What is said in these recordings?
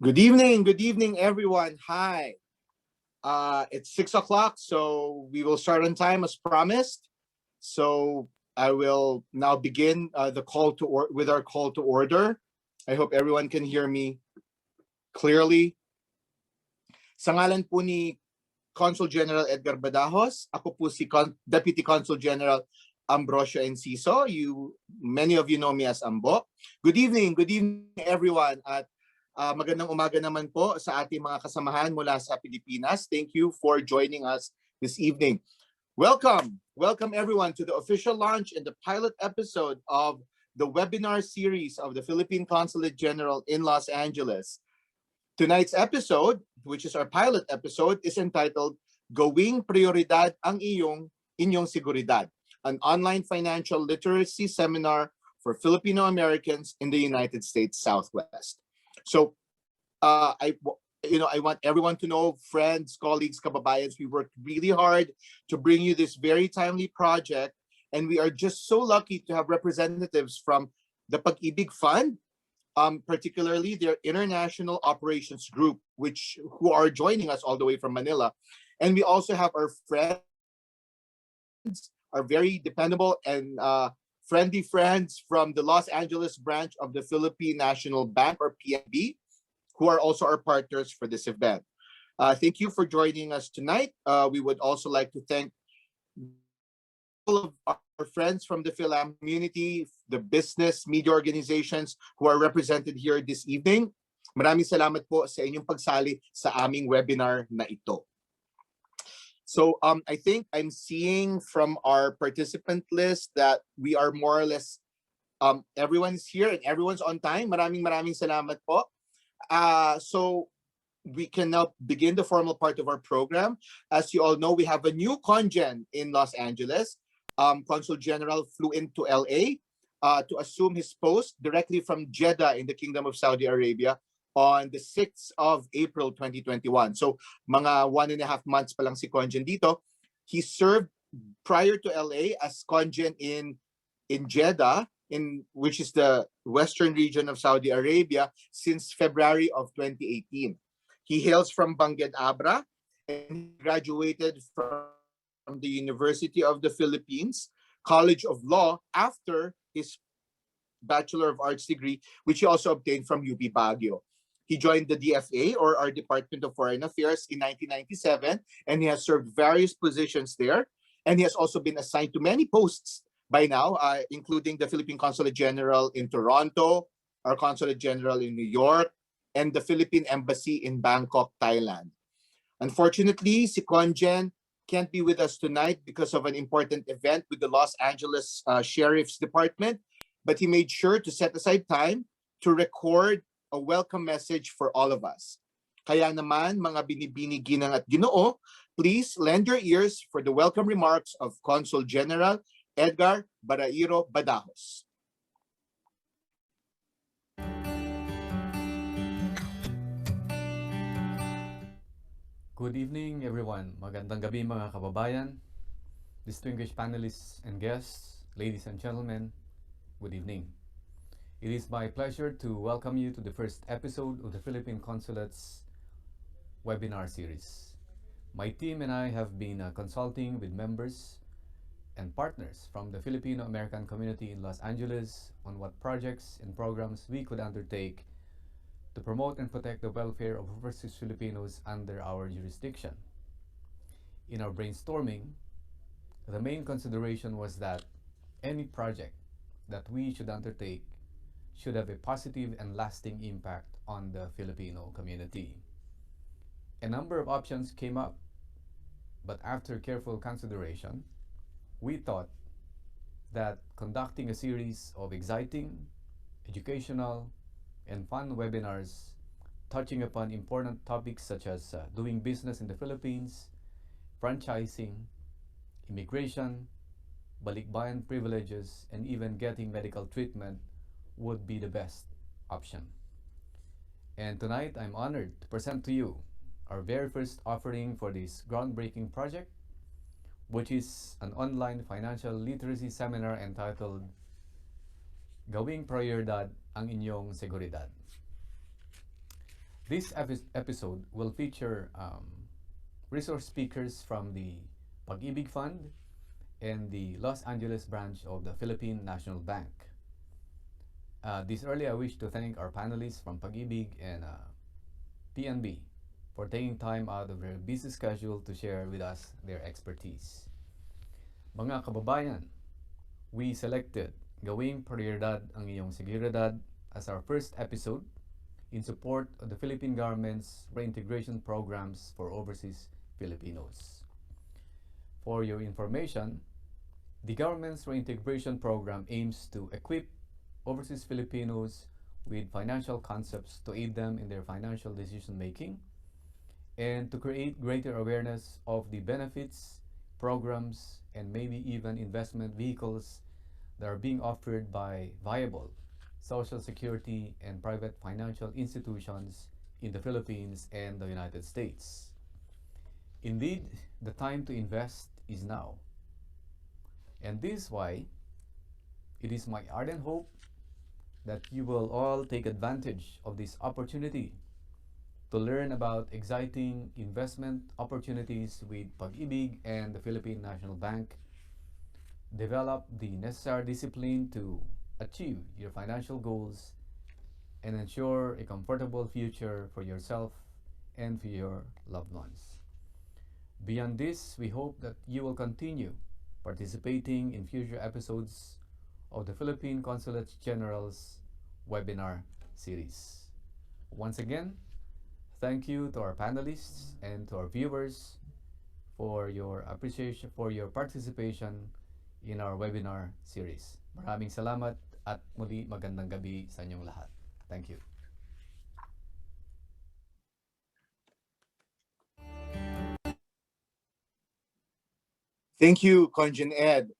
Good evening, everyone. Hi. It's 6 o'clock, so we will start on time as promised. So I will now begin with our call to order. I hope everyone can hear me clearly. Sa ngalan po ni Consul General Edgar Badajos, ako po si Deputy Consul General Ambrosio Enciso. Many of you know me as Ambo. Good evening, everyone. At magandang umaga naman po sa ating mga kasamahan mula sa Pilipinas. Thank you for joining us this evening. Welcome everyone to the official launch and the pilot episode of the webinar series of the Philippine Consulate General in Los Angeles. Tonight's episode, which is our pilot episode, is entitled Gawing Prioridad ang inyong Seguridad, an online financial literacy seminar for Filipino Americans in the United States Southwest. So I want everyone to know, friends, colleagues, kababayans, we worked really hard to bring you this very timely project, and we are just so lucky to have representatives from the Pag-IBIG Fund, particularly their International Operations Group, who are joining us all the way from Manila. And we also have our friends, our very dependable and friendly friends from the Los Angeles branch of the Philippine National Bank, or PNB, who are also our partners for this event. Thank you for joining us tonight. We would also like to thank all of our friends from the Fil-Am community, the business media organizations who are represented here this evening. Maraming salamat po sa inyong pagsali sa aming webinar na ito. So I think I'm seeing from our participant list that we are more or less, everyone's here and everyone's on time. Maraming salamat po. So we can now begin the formal part of our program. As you all know, we have a new congen in Los Angeles. Consul General flew into LA to assume his post directly from Jeddah in the Kingdom of Saudi Arabia on the 6th of April 2021. So mga 1.5 months pa lang si Congen dito. He served prior to LA as Congen in Jeddah, which is the western region of Saudi Arabia, since February of 2018. He hails from Bangued Abra and graduated from the University of the Philippines College of Law after his Bachelor of Arts degree, which he also obtained from UP Baguio. He joined the DFA, or our Department of Foreign Affairs, in 1997, and he has served various positions there. And he has also been assigned to many posts by now, including the Philippine Consulate General in Toronto, our Consulate General in New York, and the Philippine Embassy in Bangkok, Thailand. Unfortunately, si Congen can't be with us tonight because of an important event with the Los Angeles Sheriff's Department, but he made sure to set aside time to record a welcome message for all of us. Kaya naman, mga binibini, ginang at ginoo, please lend your ears for the welcome remarks of Consul General Edgar Barairo Badajos. Good evening, everyone. Magandang gabi, mga kababayan, distinguished panelists and guests, ladies and gentlemen, good evening. It is my pleasure to welcome you to the first episode of the Philippine Consulate's webinar series. My team and I have been consulting with members and partners from the Filipino-American community in Los Angeles on what projects and programs we could undertake to promote and protect the welfare of overseas Filipinos under our jurisdiction. In our brainstorming, the main consideration was that any project that we should undertake should have a positive and lasting impact on the Filipino community. A number of options came up, but after careful consideration, we thought that conducting a series of exciting, educational, and fun webinars touching upon important topics such as doing business in the Philippines, franchising, immigration, balikbayan privileges, and even getting medical treatment would be the best option. And tonight, I'm honored to present to you our very first offering for this groundbreaking project, which is an online financial literacy seminar entitled Gawing Prioridad ang inyong Seguridad. This episode will feature resource speakers from the Pag-IBIG Fund and the Los Angeles branch of the Philippine National Bank. This early, I wish to thank our panelists from Pag-IBIG and PNB for taking time out of their busy schedule to share with us their expertise. Mga kababayan, we selected Gawing Prioridad ang iyong Seguridad as our first episode in support of the Philippine government's reintegration programs for overseas Filipinos. For your information, the government's reintegration program aims to equip overseas Filipinos with financial concepts to aid them in their financial decision making and to create greater awareness of the benefits, programs, and maybe even investment vehicles that are being offered by viable social security and private financial institutions in the Philippines and the United States. Indeed, the time to invest is now. And this is why it is my ardent hope that you will all take advantage of this opportunity to learn about exciting investment opportunities with Pag-IBIG and the Philippine National Bank, develop the necessary discipline to achieve your financial goals, and ensure a comfortable future for yourself and for your loved ones. Beyond this, we hope that you will continue participating in future episodes of the Philippine Consulate General's webinar series. Once again, thank you to our panelists and to our viewers for your appreciation, for your participation in our webinar series. Maraming salamat at muli magandang gabi sa inyong lahat. Thank you. Thank you, Conjun Ed.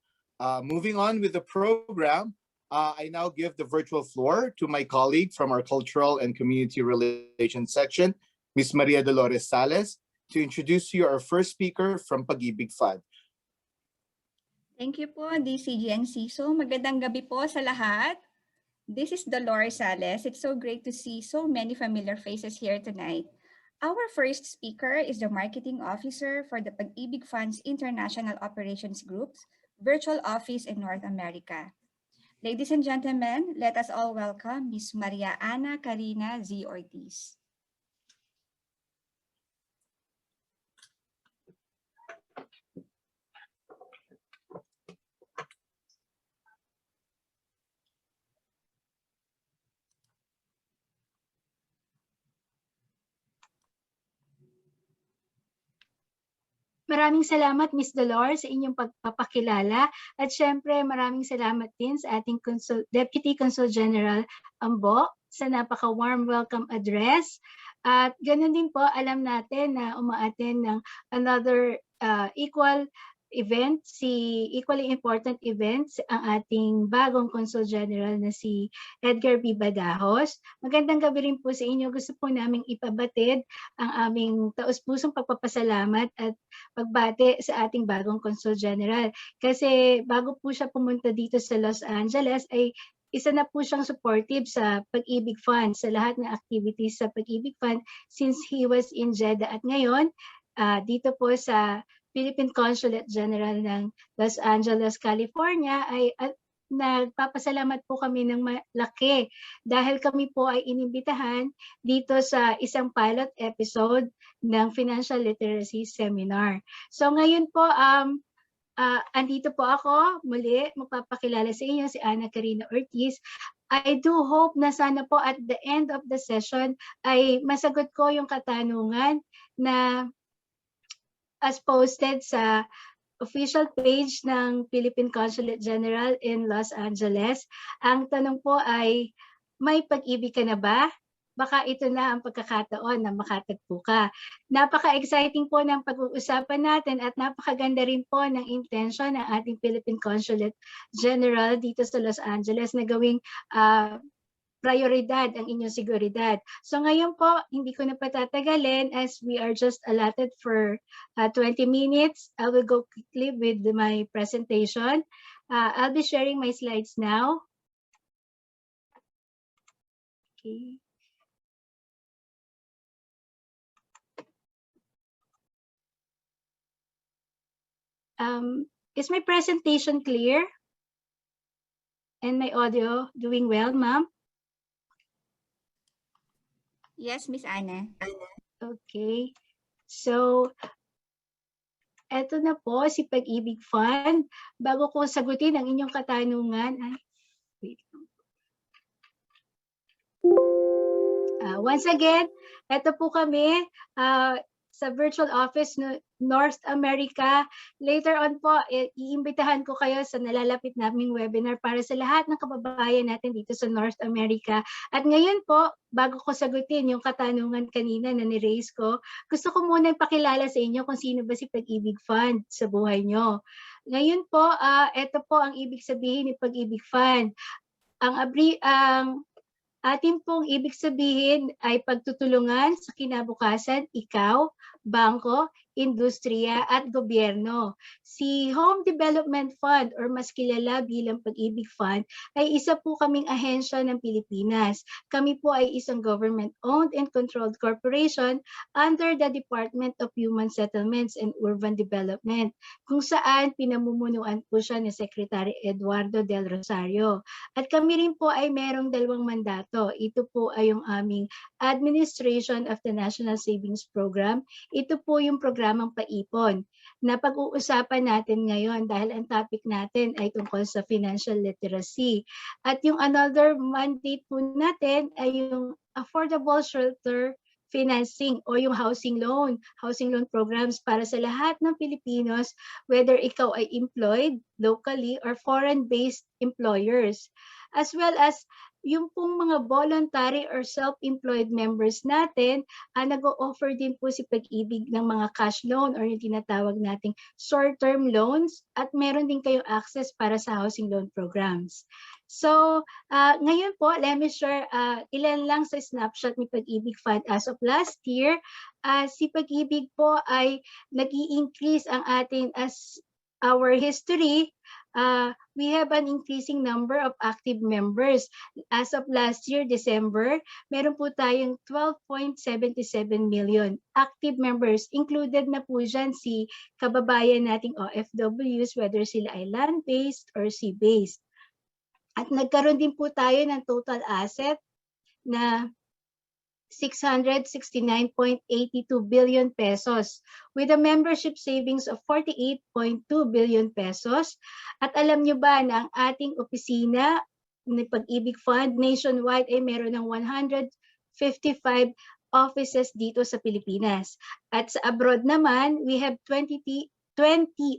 Moving on with the program, I now give the virtual floor to my colleague from our Cultural and Community Relations section, Ms. Maria Dolores Sales, to introduce you our first speaker from Pag-IBIG Fund. Thank you po, DCG and CISO. Magandang gabi po sa lahat. This is Dolores Sales. It's so great to see so many familiar faces here tonight. Our first speaker is the Marketing Officer for the Pag-IBIG Fund's International Operations Group's virtual office in North America. Ladies and gentlemen, let us all welcome Ms. Maria Ana Karina Z. Ortiz. Maraming salamat, Ms. Dolores, sa inyong pagpapakilala. At syempre, maraming salamat din sa ating Deputy Consul General Ambo sa napaka-warm welcome address. At ganoon din po, alam natin na umaattend ng another equally important events ang ating bagong Consul General na si Edgar B. Badajos. Magandang gabi rin po sa inyo. Gusto po naming ipabatid ang aming taus-pusong pagpapasalamat at pagbati sa ating bagong Consul General. Kasi bago po siya pumunta dito sa Los Angeles ay isa na po siyang supportive sa Pag-IBIG Fund, sa lahat ng activities sa Pag-IBIG Fund since he was in Jeddah. At ngayon, dito po sa Philippine Consulate General ng Los Angeles, California ay nagpapasalamat po kami ng malaki dahil kami po ay inimbitahan dito sa isang pilot episode ng Financial Literacy Seminar. So ngayon po, andito po ako muli, magpapakilala sa inyo si Ana Karina Ortiz. I do hope na sana po at the end of the session ay masagot ko yung katanungan na as posted sa official page ng Philippine Consulate General in Los Angeles. Ang tanong po ay, may pag-ibig ka na ba? Baka ito na ang pagkakataon na makatagpo ka. Napaka-exciting po ng pag-uusapan natin at napakaganda rin po ng intention ng ating Philippine Consulate General dito sa Los Angeles na gawing prioridad ang inyong seguridad. So ngayon po, hindi ko na patatagalin as we are just allotted for 20 minutes. I will go quickly with my presentation. I'll be sharing my slides now. Okay. Is my presentation clear? And my audio doing well, ma'am? Yes, Miss Ana. Okay. So, eto na po si Pag-IBIG Fund. Bago ko sagutin ang inyong katanungan, wait lang. Once again, eto po kami sa virtual office North America. Later on po, iimbitahan ko kayo sa nalalapit naming webinar para sa lahat ng kababayan natin dito sa North America. At ngayon po, bago ko sagutin yung katanungan kanina na ni-raise ko, gusto ko muna ipakilala sa inyo kung sino ba si Pag-IBIG Fund sa buhay nyo. Ngayon po, ito po ang ibig sabihin ni Pag-IBIG Fund. Ang ating pong ibig sabihin ay pagtutulungan sa kinabukasan, ikaw, bangko, industriya at gobyerno. Si Home Development Fund or mas kilala bilang Pag-IBIG Fund ay isa po kaming ahensya ng Pilipinas. Kami po ay isang government-owned and controlled corporation under the Department of Human Settlements and Urban Development, kung saan pinamumunuan po siya ni Secretary Eduardo Del Rosario. At kami rin po ay merong dalawang mandato. Ito po ay yung aming Administration of the National Savings Program. Ito po yung programang paipon na pag-uusapan natin ngayon dahil ang topic natin ay tungkol sa financial literacy. At yung another mandate po natin ay yung affordable shelter financing o yung housing loan programs para sa lahat ng Pilipinos, whether ikaw ay employed locally or foreign-based employers, as well as yung pong mga voluntary or self-employed members natin, nag-o-offer din po si Pag-IBIG ng mga cash loan or yung tinatawag nating short-term loans, at meron din kayong access para sa housing loan programs. So, ngayon po, let me share ilan lang sa snapshot ni Pag-IBIG Fund as of last year. Si Pag-IBIG po ay nag-i-increase ang atin as our history. We have an increasing number of active members. As of last year, December, meron po tayong 12.77 million active members. Included na po dyan si kababayan nating OFWs, whether sila ay land-based or sea-based. At nagkaroon din po tayo ng total asset na 669.82 billion pesos with a membership savings of 48.2 billion pesos. At alam nyo ba na ang ating opisina ni Pag-IBIG Fund nationwide ay meron ng 155 offices dito sa Pilipinas. At sa abroad naman, we have 20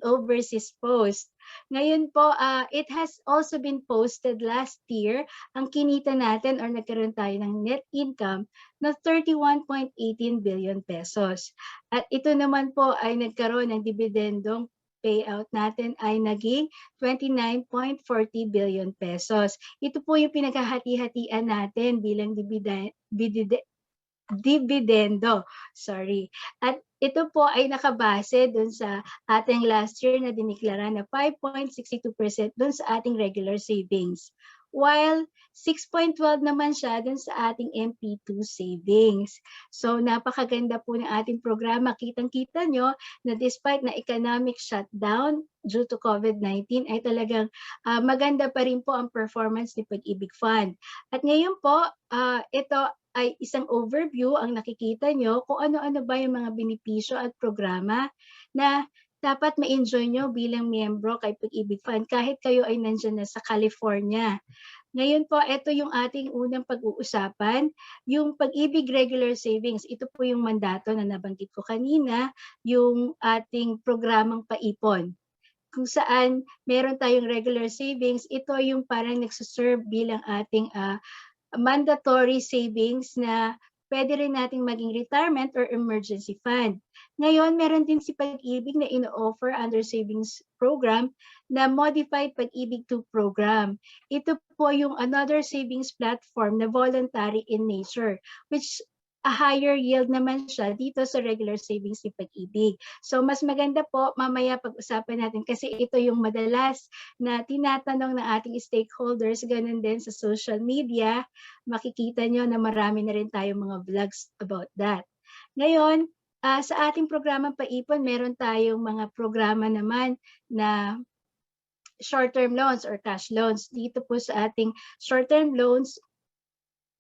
overseas posts. Ngayon po, it has also been posted last year, ang kinita natin or nagkaroon tayo ng net income na 31.18 billion pesos. At ito naman po ay nagkaroon ng dividendong payout natin ay naging 29.40 billion pesos. Ito po yung pinaghahati-hatian natin bilang dividendo. At ito po ay nakabase dun sa ating last year na diniklara na 5.62% dun sa ating regular savings. While 6.12 naman siya dun sa ating MP2 savings. So napakaganda po ng ating programa. Kitang-kita nyo na despite na economic shutdown due to COVID-19 ay talagang maganda pa rin po ang performance ni Pag-IBIG Fund. At ngayon po, ito ay isang overview ang nakikita nyo kung ano-ano ba yung mga benepisyo at programa na dapat ma-enjoy nyo bilang miyembro kay Pag-IBIG Fund kahit kayo ay nandyan na sa California. Ngayon po, ito yung ating unang pag-uusapan, yung Pag-IBIG Regular Savings. Ito po yung mandato na nabanggit ko kanina, yung ating programang paipon. Kung saan meron tayong regular savings, ito yung parang nagsuserve bilang ating mandatory savings na pwede rin nating maging retirement or emergency fund. Ngayon, meron din si Pag-IBIG na ino-offer under savings program na modified Pag-IBIG 2 program. Ito po yung another savings platform na voluntary in nature, which a higher yield naman siya dito sa regular savings ni Pag-IBIG. So mas maganda po mamaya pag-usapan natin kasi ito yung madalas na tinatanong ng ating stakeholders, ganun din sa social media. Makikita nyo na marami na rin tayong mga vlogs about that. Ngayon, Sa ating programang Paipon, meron tayong mga programa naman na short-term loans or cash loans. Dito po sa ating short-term loans,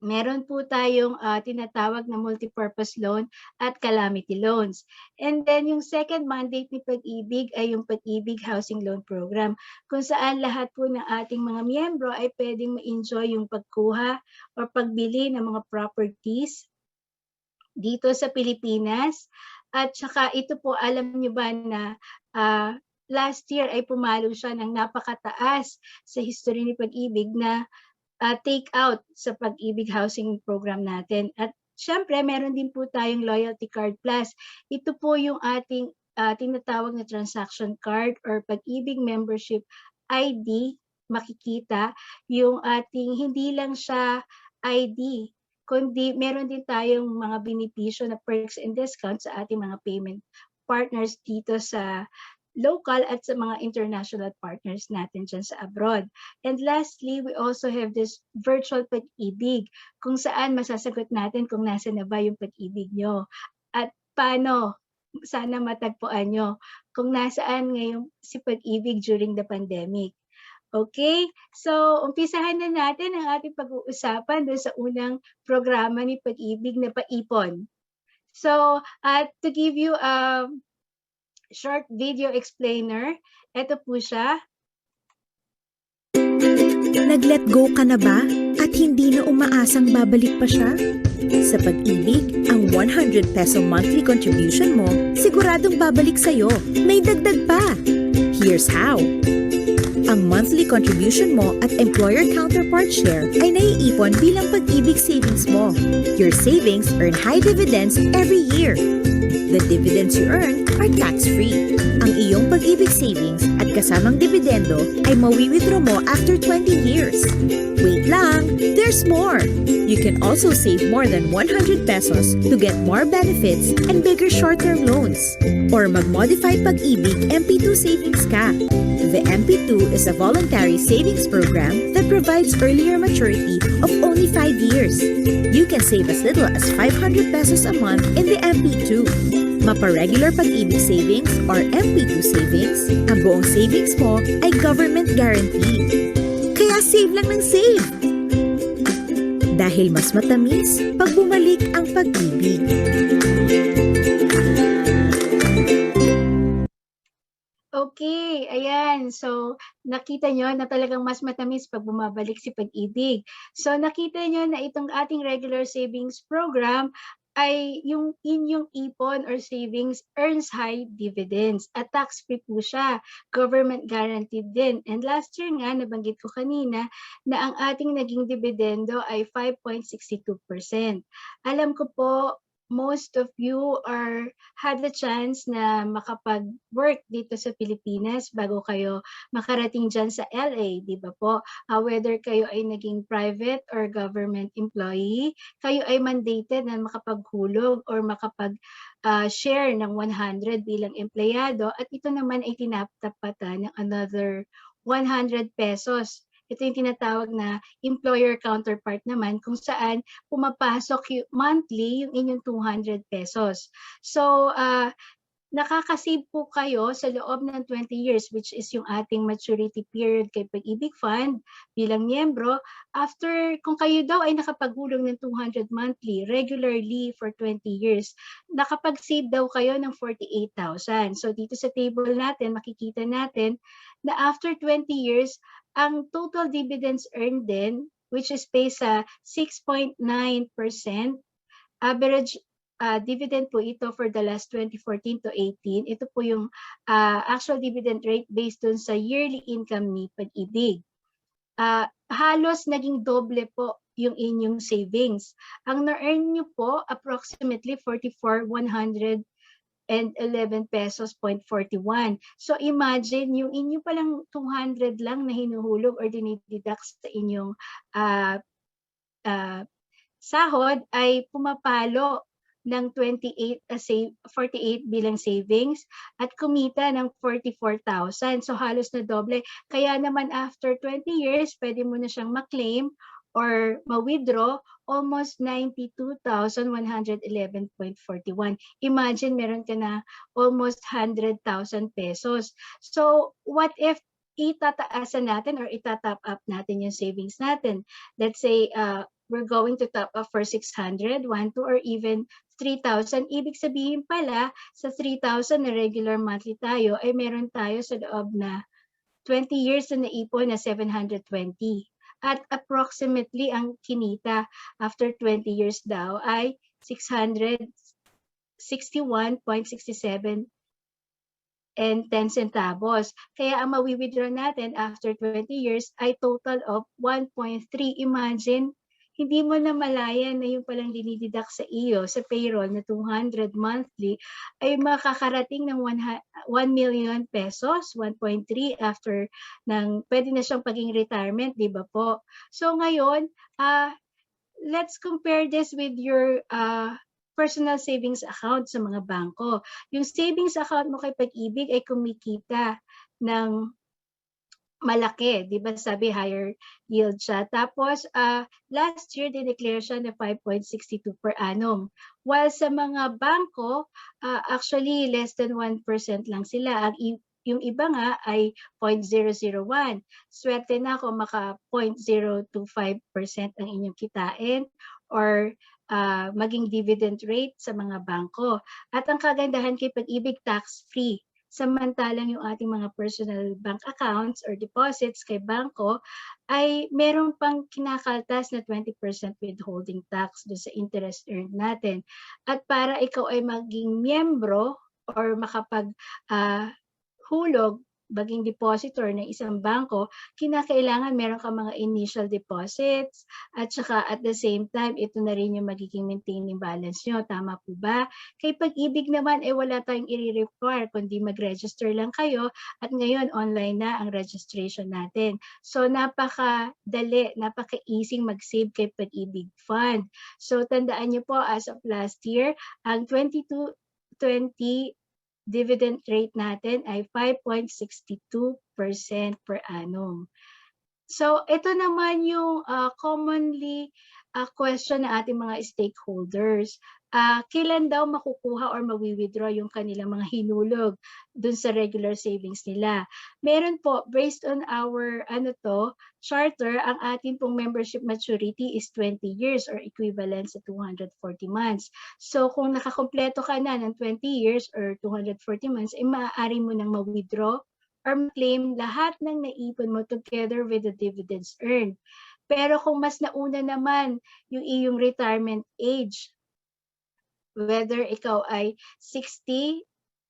meron po tayong tinatawag na multipurpose loan at calamity loans. And then yung second mandate ni Pag-IBIG ay yung Pag-IBIG Housing Loan Program, kung saan lahat po ng ating mga miyembro ay pwedeng ma-enjoy yung pagkuha or pagbili ng mga properties dito sa Pilipinas. At saka ito po, alam niyo ba na last year ay pumalo siya ng napakataas sa history ni Pag-IBIG na take out sa Pag-IBIG Housing Program natin. At syempre, meron din po tayong Loyalty Card Plus. Ito po yung ating tinatawag na transaction card or Pag-IBIG Membership ID. Makikita yung ating, hindi lang siya ID, kundi meron din tayong mga benepisyo na perks and discounts sa ating mga payment partners dito sa local at sa mga international partners natin dyan sa abroad. And lastly, we also have this virtual Pag-IBIG, kung saan masasagot natin kung nasa na ba yung Pag-IBIG nyo. At paano, sana matagpuan nyo, kung nasaan ngayon si Pag-IBIG during the pandemic. Okay, so umpisahan na natin ang ating pag-uusapan doon sa unang programa ni Pag-IBIG na Paipon. So, to give you a short video explainer, ito po siya. Nag-let go ka na ba at hindi na umaasang babalik pa siya? Sa Pag-IBIG, ang 100 peso monthly contribution mo, siguradong babalik sa'yo. May dagdag pa. Here's how. Ang monthly contribution mo at employer counterpart share ay naiipon bilang Pag-IBIG savings mo. Your savings earn high dividends every year. The dividends you earn are tax-free. Ang iyong Pag-IBIG savings at kasamang dividendo ay mawi-withdraw mo after 20 years. Wait lang, there's more! You can also save more than 100 pesos to get more benefits and bigger short-term loans. Or mag-modify Pag-IBIG MP2 savings ka. The MP2 is a voluntary savings program that provides earlier maturity of only 5 years. You can save as little as 500 pesos a month in the MP2. Mapa-regular Pag-IBIG savings or MP2 savings, ang buong savings mo ay government guaranteed. Kaya save lang ng save! Dahil mas matamis pag bumalik ang Pag-IBIG. Okay, ayan. So, nakita nyo na talagang mas matamis pag bumabalik si Pag-IBIG. So, nakita nyo na itong ating regular savings program ay yung inyong ipon or savings earns high dividends. At tax-free po siya. Government guaranteed din. And last year nga, nabanggit ko kanina, na ang ating naging dividendo ay 5.62%. Alam ko po, most of you had the chance na makapag-work dito sa Pilipinas bago kayo makarating dyan sa LA, di ba po? Whether kayo ay naging private or government employee, kayo ay mandated na makapaghulog or makapag-share ng 100 bilang empleyado at ito naman ay tinatapatan ng another 100 pesos. Ito yung tinatawag na employer counterpart naman kung saan pumapasok monthly yung inyong 200 pesos. So, nakakasave po kayo sa loob ng 20 years, which is yung ating maturity period kay Pag-IBIG Fund bilang miyembro. After, kung kayo daw ay nakapaghulog ng 200 monthly, regularly for 20 years, nakapag-save daw kayo ng 48,000. So, dito sa table natin, makikita natin na after 20 years, ang total dividends earned din, which is based sa 6.9%, average dividend po ito for the last 2014 to 18. Ito po yung actual dividend rate based dun sa yearly income ni Pag-IBIG. Halos naging doble po yung inyong savings. Ang na-earn nyo po, approximately 44,111 pesos 0.41. So imagine yung inyo palang 200 lang na hinuhulog or dinideduct sa inyong sahod ay pumapalo ng 48 bilang savings at kumita ng 44,000. So halos na doble. Kaya naman after 20 years, pwede mo na siyang maklaim or ma-withdraw almost 92,111.41. Imagine meron ka na almost 100,000 pesos. So what if itataasan natin or itatop up natin yung savings natin? Let's say we're going to top up for 600, 1, 2, or even 3,000. Ibig sabihin pala, sa 3,000 na regular monthly tayo, ay meron tayo sa loob na 20 years na naipon na 720. At approximately ang kinita after 20 years daw ay 661.67 and 10 centavos. Kaya ang mawi-withdraw natin after 20 years ay total of 1.3. Imagine, hindi mo na malayan na yung palang dinididak sa iyo sa payroll na 200 monthly ay makakarating ng 1 million pesos, 1.3 after ng pwede na siyang paging retirement, di ba po? So ngayon, let's compare this with your personal savings account sa mga bangko. Yung savings account mo kay Pag-IBIG ay kumikita ng malaki, di ba sabi higher yield siya. Tapos last year dineclare siya na 5.62 per annum. While sa mga bangko, actually less than 1% lang sila. Yung iba nga ay 0.001. Swerte na kung maka 0.025% ang inyong kitain or maging dividend rate sa mga bangko. At ang kagandahan kay Pag-IBIG, tax-free. Samantalang yung ating mga personal bank accounts or deposits kay bangko ay meron pang kinakaltas na 20% withholding tax doon sa interest earned natin. At para ikaw ay maging miyembro or makapag-hulog, maging depositor ng isang bangko, kinakailangan meron ka mga initial deposits at saka at the same time, ito na rin yung magiging maintaining balance nyo. Tama po ba? Kay Pag-IBIG naman, wala tayong i-require kundi mag-register lang kayo at ngayon online na ang registration natin. So napaka-dali, napaka-easy mag-save kay Pag-IBIG Fund. So tandaan nyo po, as of last year, ang 2020 dividend rate natin ay 5.62% per annum. So ito naman yung commonly question ng ating mga stakeholders. Kailan daw makukuha or mawi-withdraw yung kanilang mga hinulog dun sa regular savings nila? Meron po, based on our charter, ang ating pong membership maturity is 20 years or equivalent sa 240 months. So kung nakakompleto ka na ng 20 years or 240 months, ay maaari mo nang ma-withdraw or claim lahat ng naipon mo together with the dividends earned. Pero kung mas nauna naman yung iyong retirement age, whether ikaw ay 60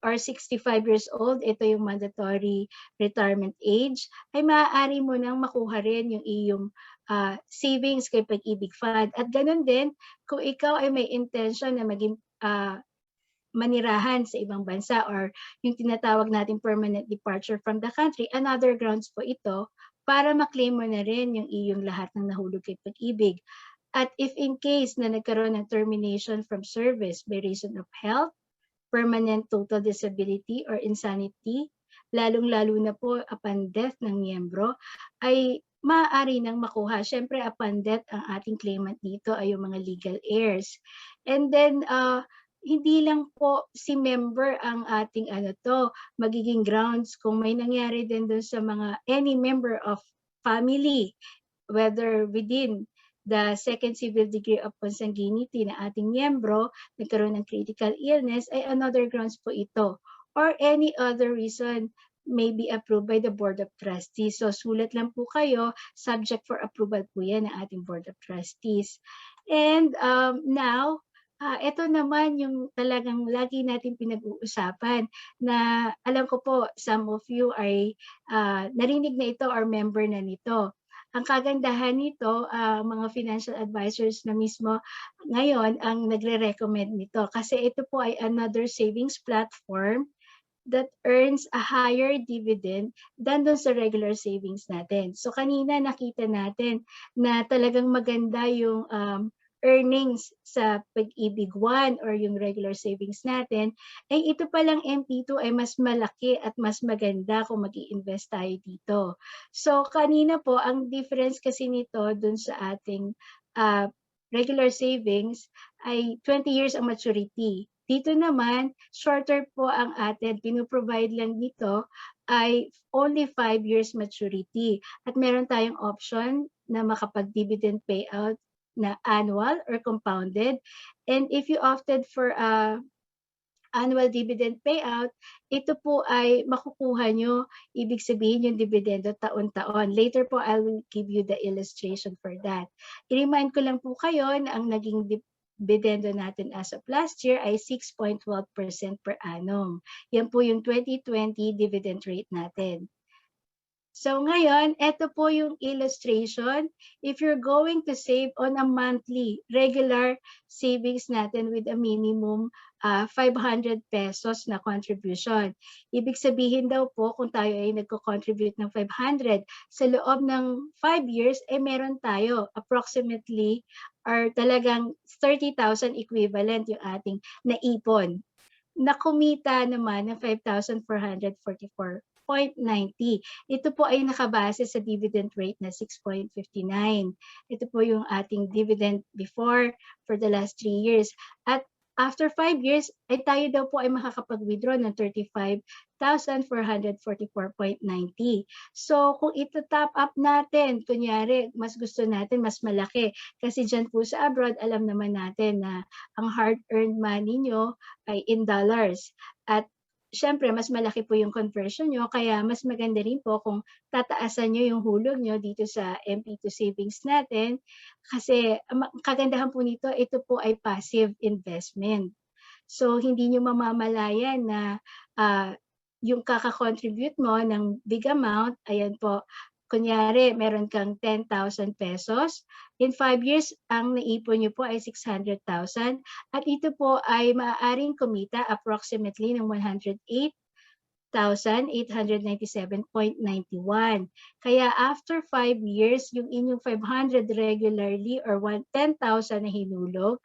or 65 years old, ito yung mandatory retirement age, ay maaari mo nang makuha rin yung iyong savings kay Pag-IBIG Fund. At ganun din, kung ikaw ay may intention na maging manirahan sa ibang bansa or yung tinatawag natin permanent departure from the country, another grounds po ito para maklaim mo na rin yung iyong lahat ng nahulog kay Pag-IBIG. At if in case na nagkaroon ng termination from service by reason of health, permanent total disability, or insanity, lalong-lalo na po upon death ng miyembro, ay maaari nang makuha. Siyempre, upon death, ang ating claimant dito ay yung mga legal heirs. And then, hindi lang po si member ang ating magiging grounds kung may nangyari din doon sa mga any member of family, whether within the second civil degree of consanguinity na ating miyembro, nagkaroon ng critical illness, ay another grounds po ito. Or any other reason may be approved by the Board of Trustees. So sulat lang po kayo, subject for approval po yan ng ating Board of Trustees. And now, ito naman yung talagang lagi natin pinag-uusapan na alam ko po, some of you ay narinig na ito or member na nito. Ang kagandahan nito, mga financial advisors na mismo ngayon ang nagre-recommend nito kasi ito po ay another savings platform that earns a higher dividend than dun sa regular savings natin. So kanina nakita natin na talagang maganda yung earnings sa Pag-IBIG 1 or yung regular savings natin, ay ito palang MP2 ay mas malaki at mas maganda kung mag-i-invest tayo dito. So kanina po, ang difference kasi nito dun sa ating regular savings ay 20 years ang maturity. Dito naman, shorter po ang atin. Pinoprovide lang dito ay only 5 years maturity. At meron tayong option na makapag-dividend payout na annual or compounded. And if you opted for annual dividend payout, ito po ay makukuha nyo, ibig sabihin yung dividendo taon-taon. Later po, I will give you the illustration for that. I-remind ko lang po kayo na ang naging dividendo natin as of last year ay 6.12% per annum. Yan po yung 2020 dividend rate natin. So ngayon, ito po yung illustration. If you're going to save on a monthly regular savings natin with a minimum 500 pesos na contribution. Ibig sabihin daw po kung tayo ay nagko-contribute ng 500, sa loob ng 5 years, ay meron tayo approximately or talagang 30,000 equivalent yung ating naipon. Na kumita naman ng 5,444.90. Ito po ay nakabase sa dividend rate na 6.59. Ito po yung ating dividend before for the last 3 years. At after 5 years, ay tayo daw po ay makakapag-withdraw ng 35,444.90. So kung ito top up natin, kunyari, mas gusto natin mas malaki. Kasi dyan po sa abroad, alam naman natin na ang hard-earned money nyo ay in dollars. At syempre, mas malaki po yung conversion nyo, kaya mas maganda rin po kung tataasan nyo yung hulog nyo dito sa MP2 savings natin. Kasi kagandahan po nito, ito po ay passive investment. So, hindi nyo mamamalayan na yung kaka-contribute mo ng big amount, ayan po, kunyari, meron kang 10,000 pesos. In 5 years, ang naipon nyo po ay 600,000. At ito po ay maaaring kumita approximately ng 108,897.91. Kaya after 5 years, yung inyong 500 regularly or 10,000 na hinulog,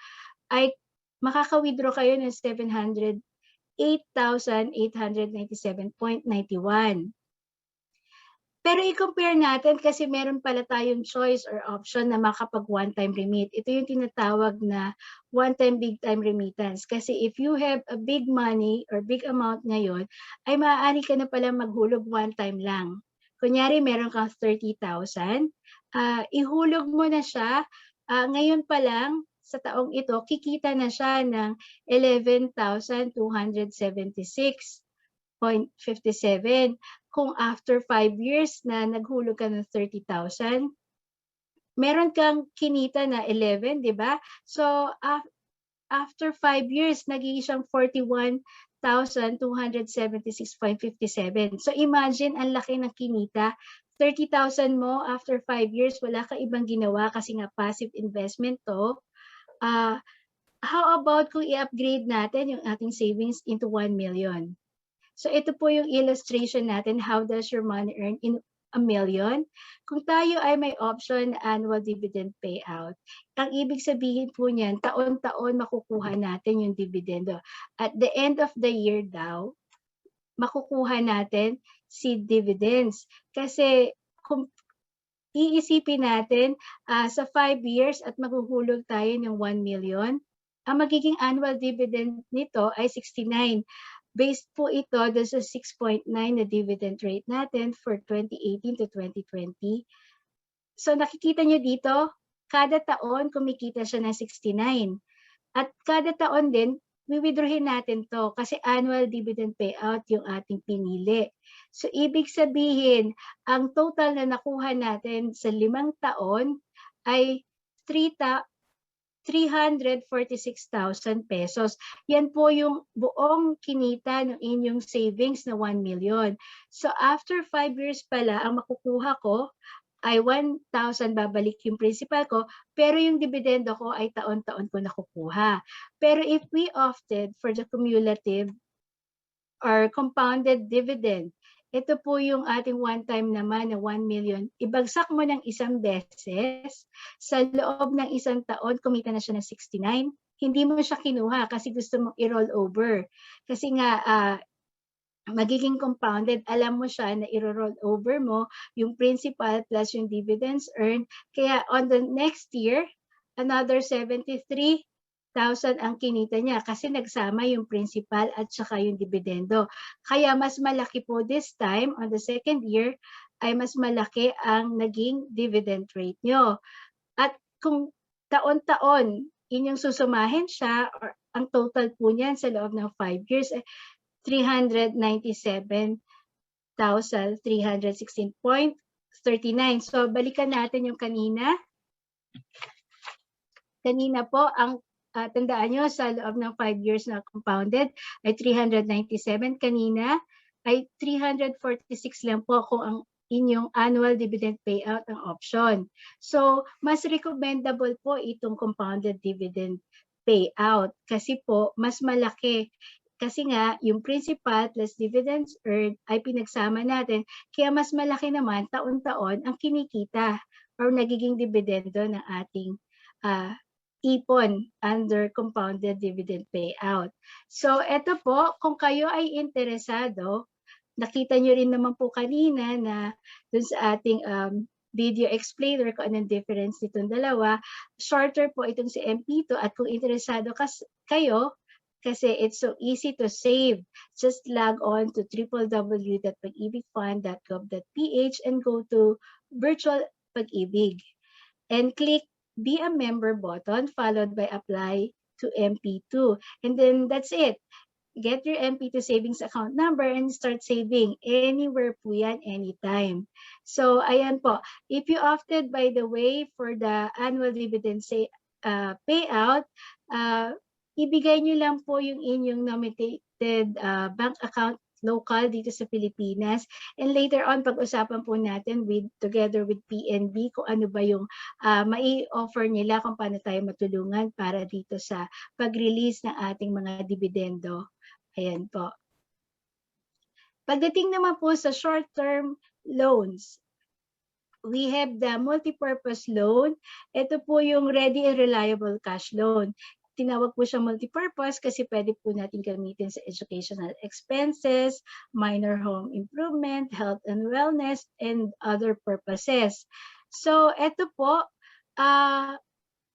ay makaka-withdraw kayo ng 708,897.91. Pero i-compare natin kasi meron pala tayong choice or option na makapag one-time remit. Ito yung tinatawag na one-time big-time remittance. Kasi if you have a big money or big amount ngayon, ay maaari ka na pala maghulog one-time lang. Kunyari, meron kang 30,000, ihulog mo na siya. Ngayon pa lang, sa taong ito, kikita na siya ng 11,276.57. Kung after 5 years na naghulog ka ng 30,000, meron kang kinita na 11, di ba? So, after 5 years, naging siyang 41,276.57. So, imagine, ang laki ng kinita. 30,000 mo, after 5 years, wala ka ibang ginawa kasi nga passive investment to. How about kung i-upgrade natin yung ating savings into 1 million? So ito po yung illustration natin, how does your money earn in a million? Kung tayo ay may option annual dividend payout, ang ibig sabihin po niyan, taon-taon makukuha natin yung dividendo. At the end of the year daw, makukuha natin si dividends. Kasi kung iisipin natin sa 5 years at maghuhulog tayo ng 1 million, ang magiging annual dividend nito ay 69. Based po ito sa 6.9 na dividend rate natin for 2018 to 2020. So nakikita nyo dito, kada taon kumikita siya ng 69. At kada taon din, withdrawin natin to kasi annual dividend payout yung ating pinili. So ibig sabihin, ang total na nakuha natin sa 5 taon ay 346,000 pesos. Yan po yung buong kinita ng inyong savings na 1 million. So after 5 years pala, ang makukuha ko ay 1,000 babalik yung principal ko, pero yung dividendo ko ay taon-taon ko nakukuha. Pero if we opted for the cumulative or compounded dividend, ito po yung ating one-time naman na 1 million. Ibagsak mo ng isang beses, sa loob ng isang taon, kumita na siya ng 69. Hindi mo siya kinuha kasi gusto mong i-roll over. Kasi nga, magiging compounded, alam mo siya na i-roll over mo yung principal plus yung dividends earned. Kaya on the next year, another 73,000 ang kinita niya kasi nagsama yung principal at saka yung dividendo. Kaya mas malaki po this time, on the second year, ay mas malaki ang naging dividend rate nyo. At kung taon-taon, inyong susumahin siya, or ang total po niyan sa loob ng 5 years, 397,316.39. So, balikan natin yung kanina. Kanina po, ang tandaan nyo, sa loob ng 5 years na compounded ay 397. Kanina ay 346 lang po kung ang inyong annual dividend payout ang option. So, mas recommendable po itong compounded dividend payout kasi po, mas malaki. Kasi nga, yung principal plus dividends earned ay pinagsama natin, kaya mas malaki naman taon-taon ang kinikita or nagiging dividendo ng ating ipon under compounded dividend payout. So, eto po, kung kayo ay interesado, nakita nyo rin naman po kanina na dun sa ating video explainer kung anong difference nitong dalawa, shorter po itong si MP2 at kung interesado kayo, kasi it's so easy to save. Just log on to www.pag-ibigfund.gov.ph and go to virtual Pag-ibig and click be a member button followed by apply to MP2. And then that's it. Get your MP2 savings account number and start saving anywhere po yan, anytime. So ayan po. If you opted, by the way, for the annual dividend payout, ibigay nyo lang po yung inyong nominated bank account local dito sa Pilipinas. And later on, pag-usapan po natin together with PNB kung ano ba yung mai-offer nila, kung paano tayo matulungan para dito sa pag-release ng ating mga dividendo. Ayan po. Pagdating naman po sa short-term loans, we have the multi-purpose loan. Ito po yung ready and reliable cash loan. Tinawag po siya multi-purpose kasi pwede po natin gamitin sa educational expenses, minor home improvement, health and wellness, and other purposes. So, ito po,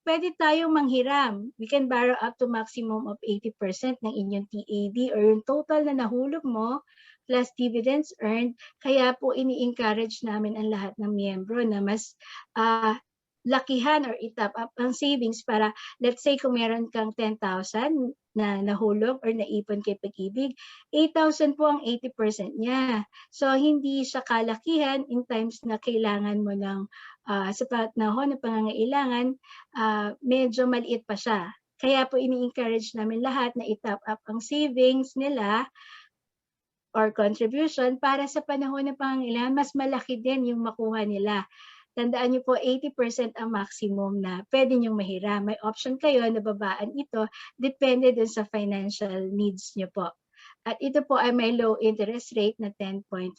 pwede tayong manghiram. We can borrow up to maximum of 80% ng inyong TAD or yung total na nahulog mo plus dividends earned. Kaya po ini-encourage namin ang lahat ng miyembro na mas lakihan or i-top up ang savings para, let's say, kung meron kang 10,000 na nahulog or naipon kay Pag-ibig, 8,000 po ang 80% niya. So, hindi siya kalakihan in times na kailangan mo ng sa panahon na pangangailangan, medyo maliit pa siya. Kaya po ini-encourage namin lahat na i-top up ang savings nila or contribution para sa panahon na pangangailangan, mas malaki din yung makuha nila. Tandaan niyo po, 80% ang maximum na pwede niyong mahiram. May option kayo na babaan ito, depende dun sa financial needs niyo po. At ito po ay may low interest rate na 10.5%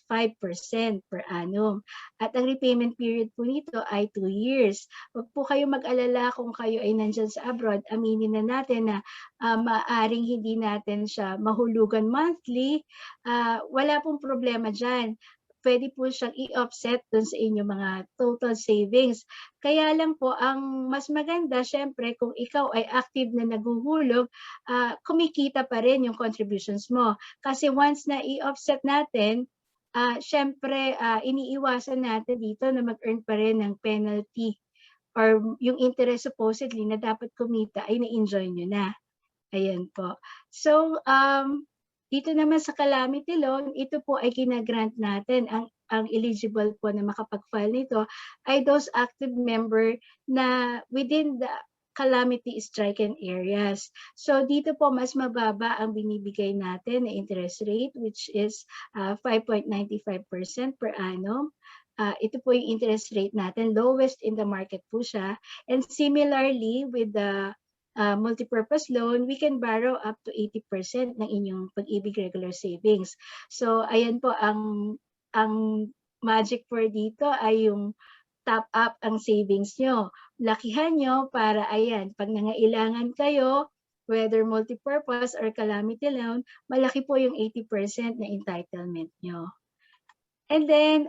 per annum. At ang repayment period po nito ay 2 years. Huwag po kayo mag-alala kung kayo ay nandyan sa abroad. Aminin na natin na maaaring hindi natin siya mahulugan monthly. Wala pong problema dyan. Pwede po siyang i-offset dun sa inyong mga total savings. Kaya lang po, ang mas maganda, syempre, kung ikaw ay active na naghuhulog, kumikita pa rin yung contributions mo. Kasi once na i-offset natin, syempre, iniiwasan natin dito na mag-earn pa rin ng penalty or yung interest supposedly na dapat kumita ay na-enjoy nyo na. Ayan po. So, dito naman sa calamity loan, ito po ay ginagrant natin. Ang eligible po na makapag-file nito ay those active member na within the calamity stricken areas. So dito po mas mababa ang binibigay natin na interest rate, which is 5.95% per annum. Ito po yung interest rate natin, lowest in the market po siya. And similarly with the multipurpose loan, we can borrow up to 80% ng inyong Pag-ibig regular savings. So, ayan po ang ang magic word dito ay yung top up ang savings nyo. Lakihan nyo para ayan, pag nangailangan kayo, whether multipurpose or calamity loan, malaki po yung 80% na entitlement nyo. And then,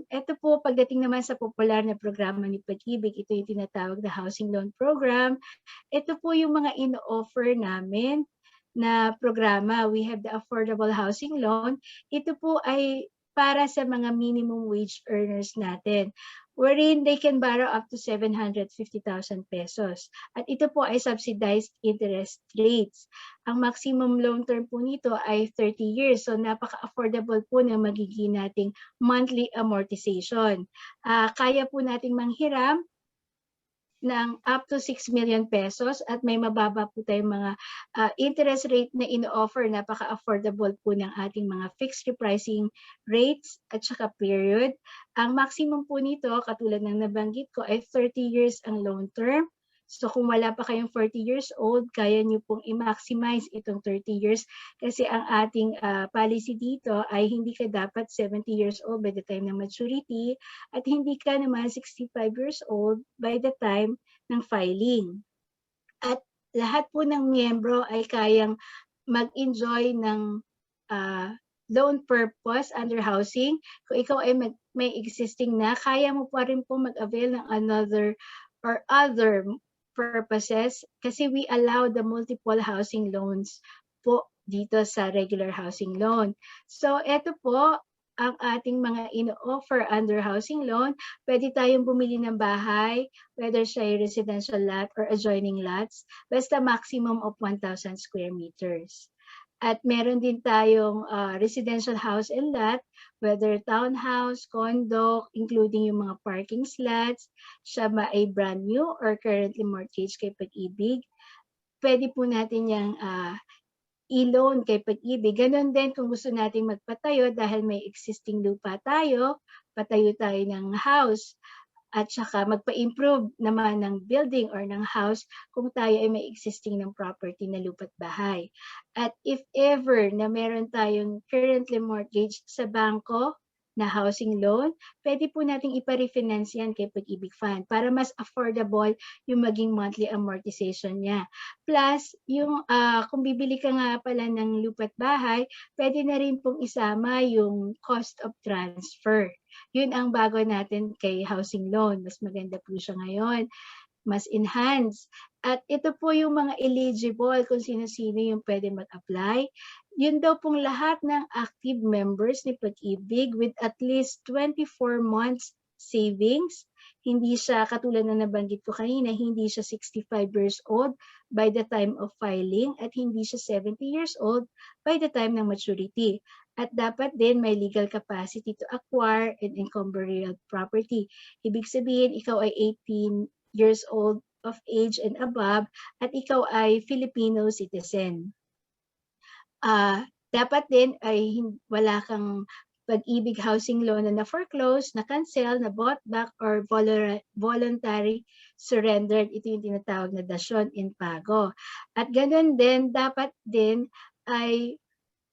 ito po, pagdating naman sa popular na programa ni Pag-IBIG, ito yung tinatawag na Housing Loan Program. Ito po yung mga in-offer namin na programa. We have the Affordable Housing Loan. Ito po ay para sa mga minimum wage earners natin, wherein they can borrow up to 750,000 pesos. At ito po ay subsidized interest rates. Ang maximum loan term po nito ay 30 years. So napaka-affordable po na magiging nating monthly amortization. Kaya po nating manghiram ng up to 6 million pesos at may mababa po tayong mga interest rate na in-offer. Napaka-affordable po ng ating mga fixed repricing rates at saka period. Ang maximum po nito, katulad ng nabanggit ko, ay 30 years ang loan term. So kung wala pa kayong 40 years old, kaya nyo pong i-maximize itong 30 years kasi ang ating policy dito ay hindi ka dapat 70 years old by the time ng maturity at hindi ka naman 65 years old by the time ng filing. At lahat po ng miyembro ay kayang mag-enjoy ng loan purpose under housing. Kung ikaw ay may existing na, kaya mo pa rin po mag-avail ng another or other purposes kasi we allow the multiple housing loans po dito sa regular housing loan. So ito po ang ating mga ino-offer under housing loan. Pwede tayong bumili ng bahay, whether siya ay residential lot or adjoining lots, basta maximum of 1,000 square meters. At meron din tayong residential house and lot, whether townhouse, condo, including yung mga parking slots, siya ba ay brand new or currently mortgaged kay Pag-IBIG. Pwede po natin yung i-loan kay Pag-IBIG. Ganon din kung gusto nating magpatayo dahil may existing lupa tayo, patayo tayo ng house. At saka magpa-improve naman ng building or ng house kung tayo ay may existing ng property na lupa't bahay. At if ever na meron tayong currently mortgaged sa bangko na housing loan, pwede po nating ipa-refinance yan kay Pag-IBIG Fund para mas affordable yung maging monthly amortization niya. Plus, yung kung bibili ka nga pala ng lupa't bahay, pwede na rin pong isama yung cost of transfer. Yun ang bago natin kay housing loan. Mas maganda po siya ngayon. Mas enhanced. At ito po yung mga eligible kung sino-sino yung pwede mag-apply. Yun daw pong lahat ng active members ni Pag-IBIG with at least 24 months savings. Hindi siya, katulad na nabanggit ko kanina, hindi siya 65 years old by the time of filing at hindi siya 70 years old by the time ng maturity. At dapat din may legal capacity to acquire and encumber real property. Ibig sabihin, ikaw ay 18 years old of age and above at ikaw ay Filipino citizen. Dapat din ay wala kang Pag-IBIG housing loan na na-foreclose, na-cancel, na-bought back, or voluntary surrendered. Ito yung tinatawag na dasyon in pago. At ganun din, dapat din ay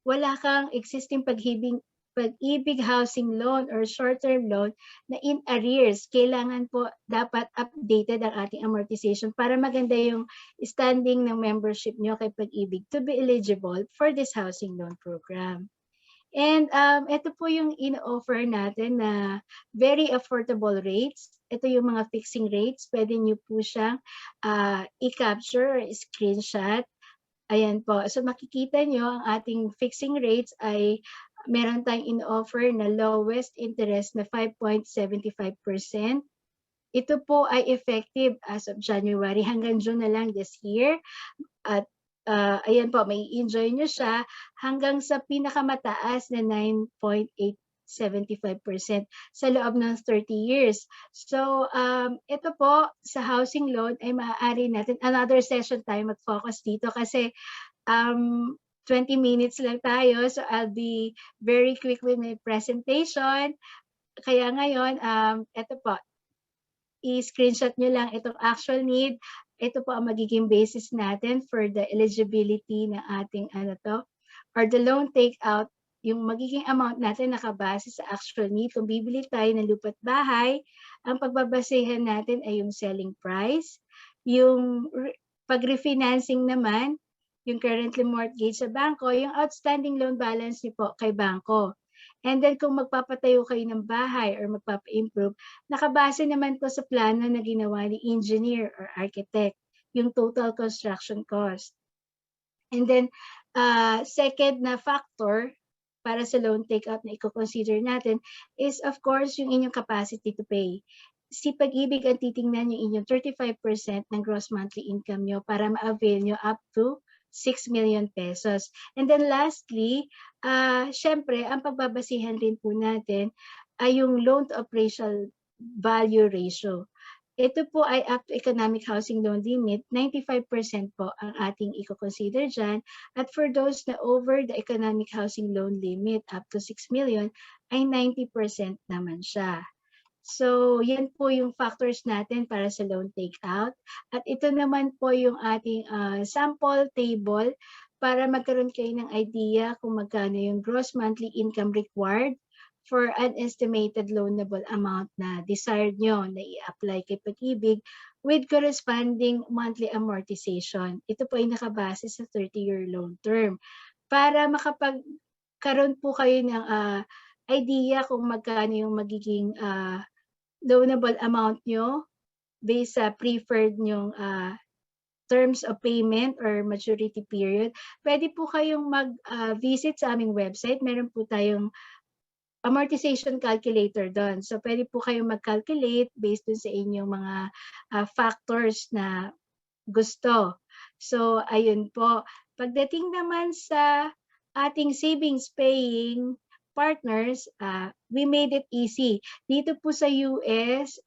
wala kang existing Pag-IBIG housing loan or short-term loan na in arrears. Kailangan po dapat updated ang ating amortization para maganda yung standing ng membership nyo kay Pag-IBIG to be eligible for this housing loan program. And ito po yung in-offer natin na very affordable rates. Ito yung mga fixing rates. Pwede nyo po siyang i-capture or screenshot. Ayan po. So makikita nyo ang ating fixing rates ay meron tayong in-offer na lowest interest na 5.75%. Ito po ay effective as of January hanggang June na lang this year. At ayan po, may enjoy nyo siya hanggang sa pinakamataas na 9.875% sa loob ng 30 years. So, ito po sa housing loan ay maaari natin, another session tayo mag-focus dito kasi 20 minutes lang tayo. So, I'll be very quick with my presentation. Kaya ngayon, ito po, i-screenshot nyo lang itong actual need. Ito po ang magiging basis natin for the eligibility ng ating or the loan takeout yung magiging amount natin nakabase sa actual need. Kung bibili tayo ng lupa't bahay, ang pagbabasehan natin ay yung selling price. Yung pag-refinancing naman, yung currently mortgage sa bangko, yung outstanding loan balance niyo po kay bangko. And then kung magpapatayo kayo ng bahay or magpapa-improve, nakabase naman po sa plano na ginawa ni engineer or architect, yung total construction cost. And then, second na factor para sa loan takeout na i-consider natin is of course yung inyong capacity to pay. Si Pag-IBIG ang titingnan yung inyong 35% ng gross monthly income nyo para ma-avail nyo up to 6 million pesos. And then lastly, syempre, ang pagbabasihan rin po natin ay yung loan to appraisal value ratio. Ito po ay up to economic housing loan limit, 95% po ang ating i-consider dyan. At for those na over the economic housing loan limit up to 6 million, ay 90% naman siya. So, yan po yung factors natin para sa loan takeout. At ito naman po yung ating sample table para magkaroon kayo ng idea kung magkano yung gross monthly income required for an estimated loanable amount na desired nyo na i-apply kay Pag-IBIG with corresponding monthly amortization. Ito po ay nakabase sa 30-year loan term. Para makapagkaroon po kayo ng idea kung magkano yung magiging loanable amount nyo based sa preferred nyong terms of payment or maturity period, pwede po kayong mag-visit sa aming website. Meron po tayong amortization calculator doon. So, pwede po kayong mag-calculate based dun sa inyong mga factors na gusto. So, ayun po. Pagdating naman sa ating savings paying partners, we made it easy. Dito po sa US,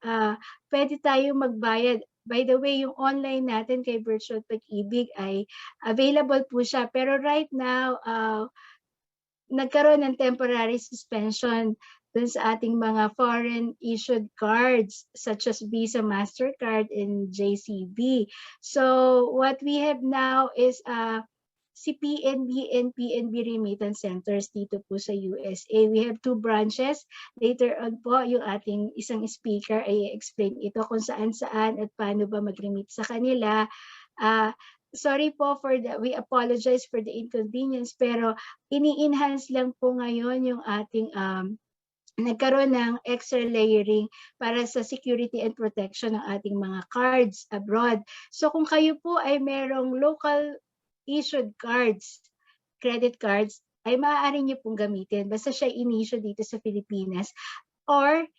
pwede tayong magbayad. By the way, yung online natin kay Virtual Pag-IBIG ay available po siya. Pero right now, nagkaroon ng temporary suspension dun sa ating mga foreign issued cards such as Visa, MasterCard, and JCB. So what we have now is si PNB and PNB remittance centers dito po sa USA. We have 2 branches. Later on po, yung ating isang speaker ay explain ito kung saan-saan at paano ba mag-remit sa kanila. Sorry po we apologize for the inconvenience, pero ini-enhance lang po ngayon yung ating nagkaroon ng extra layering para sa security and protection ng ating mga cards abroad. So kung kayo po ay merong local issued cards, credit cards, ay maaari nyo pong gamitin. Basta siya in-issue dito sa Pilipinas. Or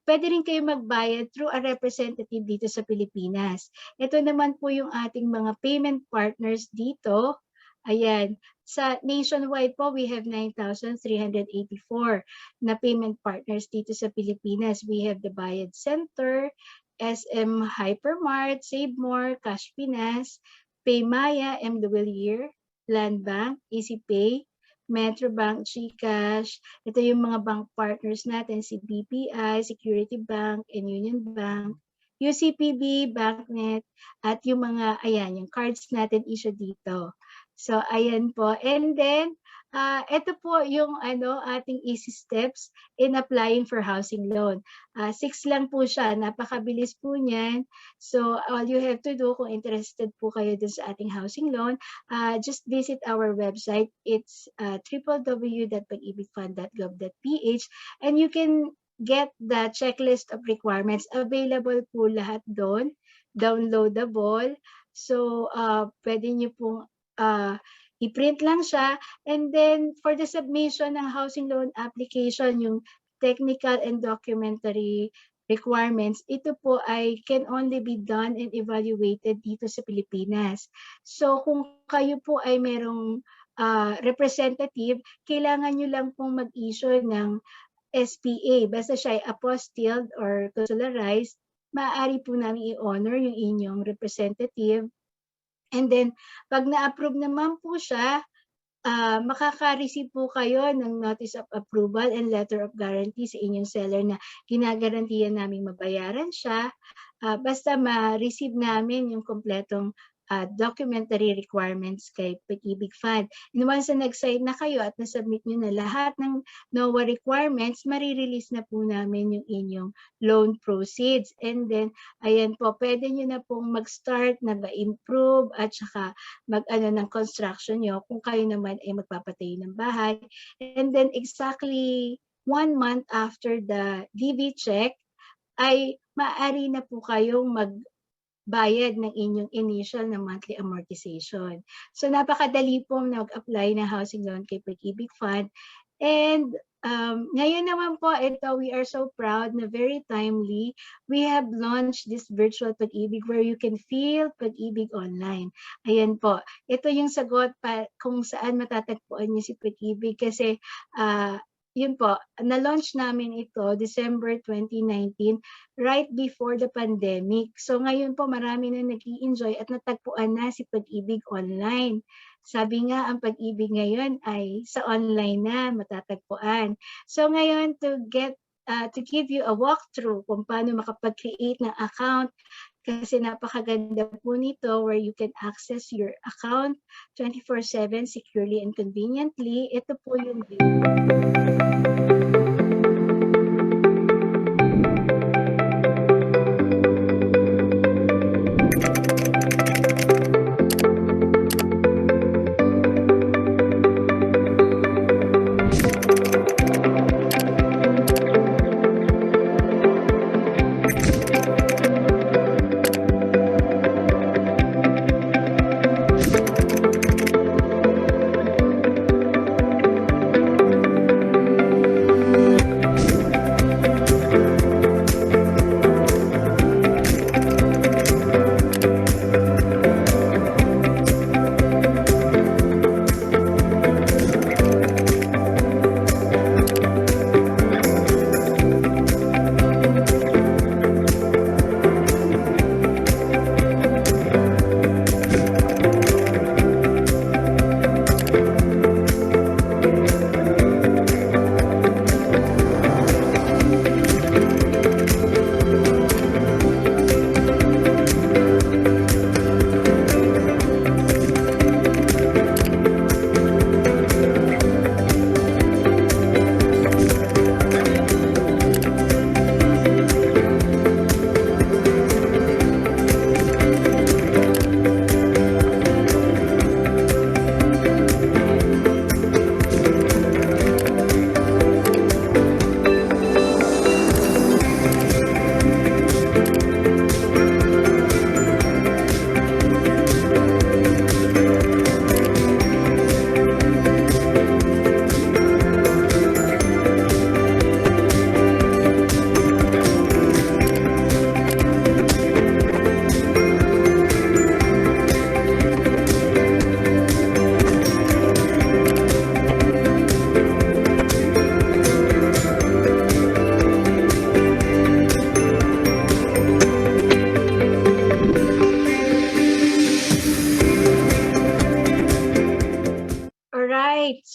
pwede rin kayo magbayad through a representative dito sa Pilipinas. Ito naman po yung ating mga payment partners dito. Ayan. Sa nationwide po, we have 9,384 na payment partners dito sa Pilipinas. We have the Bayad Center, SM Hypermart, Save More, Cash Pinas, Paymaya, MWyear, Land Bank, EasyPay, Metrobank, GCash. Ito yung mga bank partners natin, si BPI, Security Bank, and Union Bank, UCPB, BankNet, at yung mga, ayan, yung cards natin issue dito. So, ayan po. And then, ito po yung ating easy steps in applying for housing loan. 6 lang po siya. Napakabilis po niyan. So, all you have to do kung interested po kayo dun sa ating housing loan, just visit our website. It's www.pagibigfund.gov.ph, and you can get the checklist of requirements. Available po lahat doon. Downloadable. So, pwede nyo pong i-print lang siya, and then for the submission ng housing loan application, yung technical and documentary requirements, ito po ay can only be done and evaluated dito sa Pilipinas. So kung kayo po ay merong representative, kailangan nyo lang pong mag-issue ng SPA. Basta siya ay apostilled or consularized, maaari po namin i-honor yung inyong representative. And then, pag na-approve naman po siya, makaka-receive po kayo ng notice of approval and letter of guarantee sa inyong seller na ginagarantiyan namin mabayaran siya. Basta ma-receive namin yung kompletong documentary requirements kay Pag-IBIG Fund. And once na nag-sign na kayo at nasubmit nyo na lahat ng NOAA requirements, marirelease na po namin yung inyong loan proceeds. And then, ayan po, pwede nyo na pong mag-start na ba-improve at saka mag-ano ng construction nyo kung kayo naman ay magpapatayo ng bahay. And then exactly 1 month after the DV check, ay maaari na po kayong magbayad ng inyong initial na monthly amortization. So napakadali po na mag-apply ng housing loan kay Pag-IBIG Fund. And ngayon naman po, we are so proud na very timely, we have launched this virtual Pag-IBIG where you can feel Pag-IBIG online. Ayan po, ito yung sagot kung saan matatagpuan niyo si Pag-IBIG kasi yun po, na-launch namin ito December 2019, right before the pandemic. So ngayon po marami na nag-i-enjoy at natagpuan na si Pag-IBIG online. Sabi nga, ang Pag-IBIG ngayon ay sa online na matatagpuan. So ngayon, to give you a walkthrough kung paano makapag-create ng account, kasi napakaganda po nito where you can access your account 24/7 securely and conveniently. Ito po yung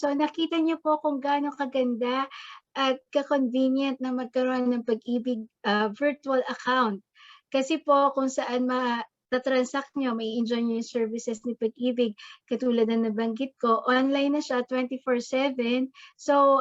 So nakita niyo po kung gaano kaganda at ka-convenient na magkaroon ng Pag-IBIG virtual account. Kasi po kung saan transact nyo, may enjoy nyo yung services ni Pag-IBIG. Katulad na nabanggit ko, online na siya 24/7. So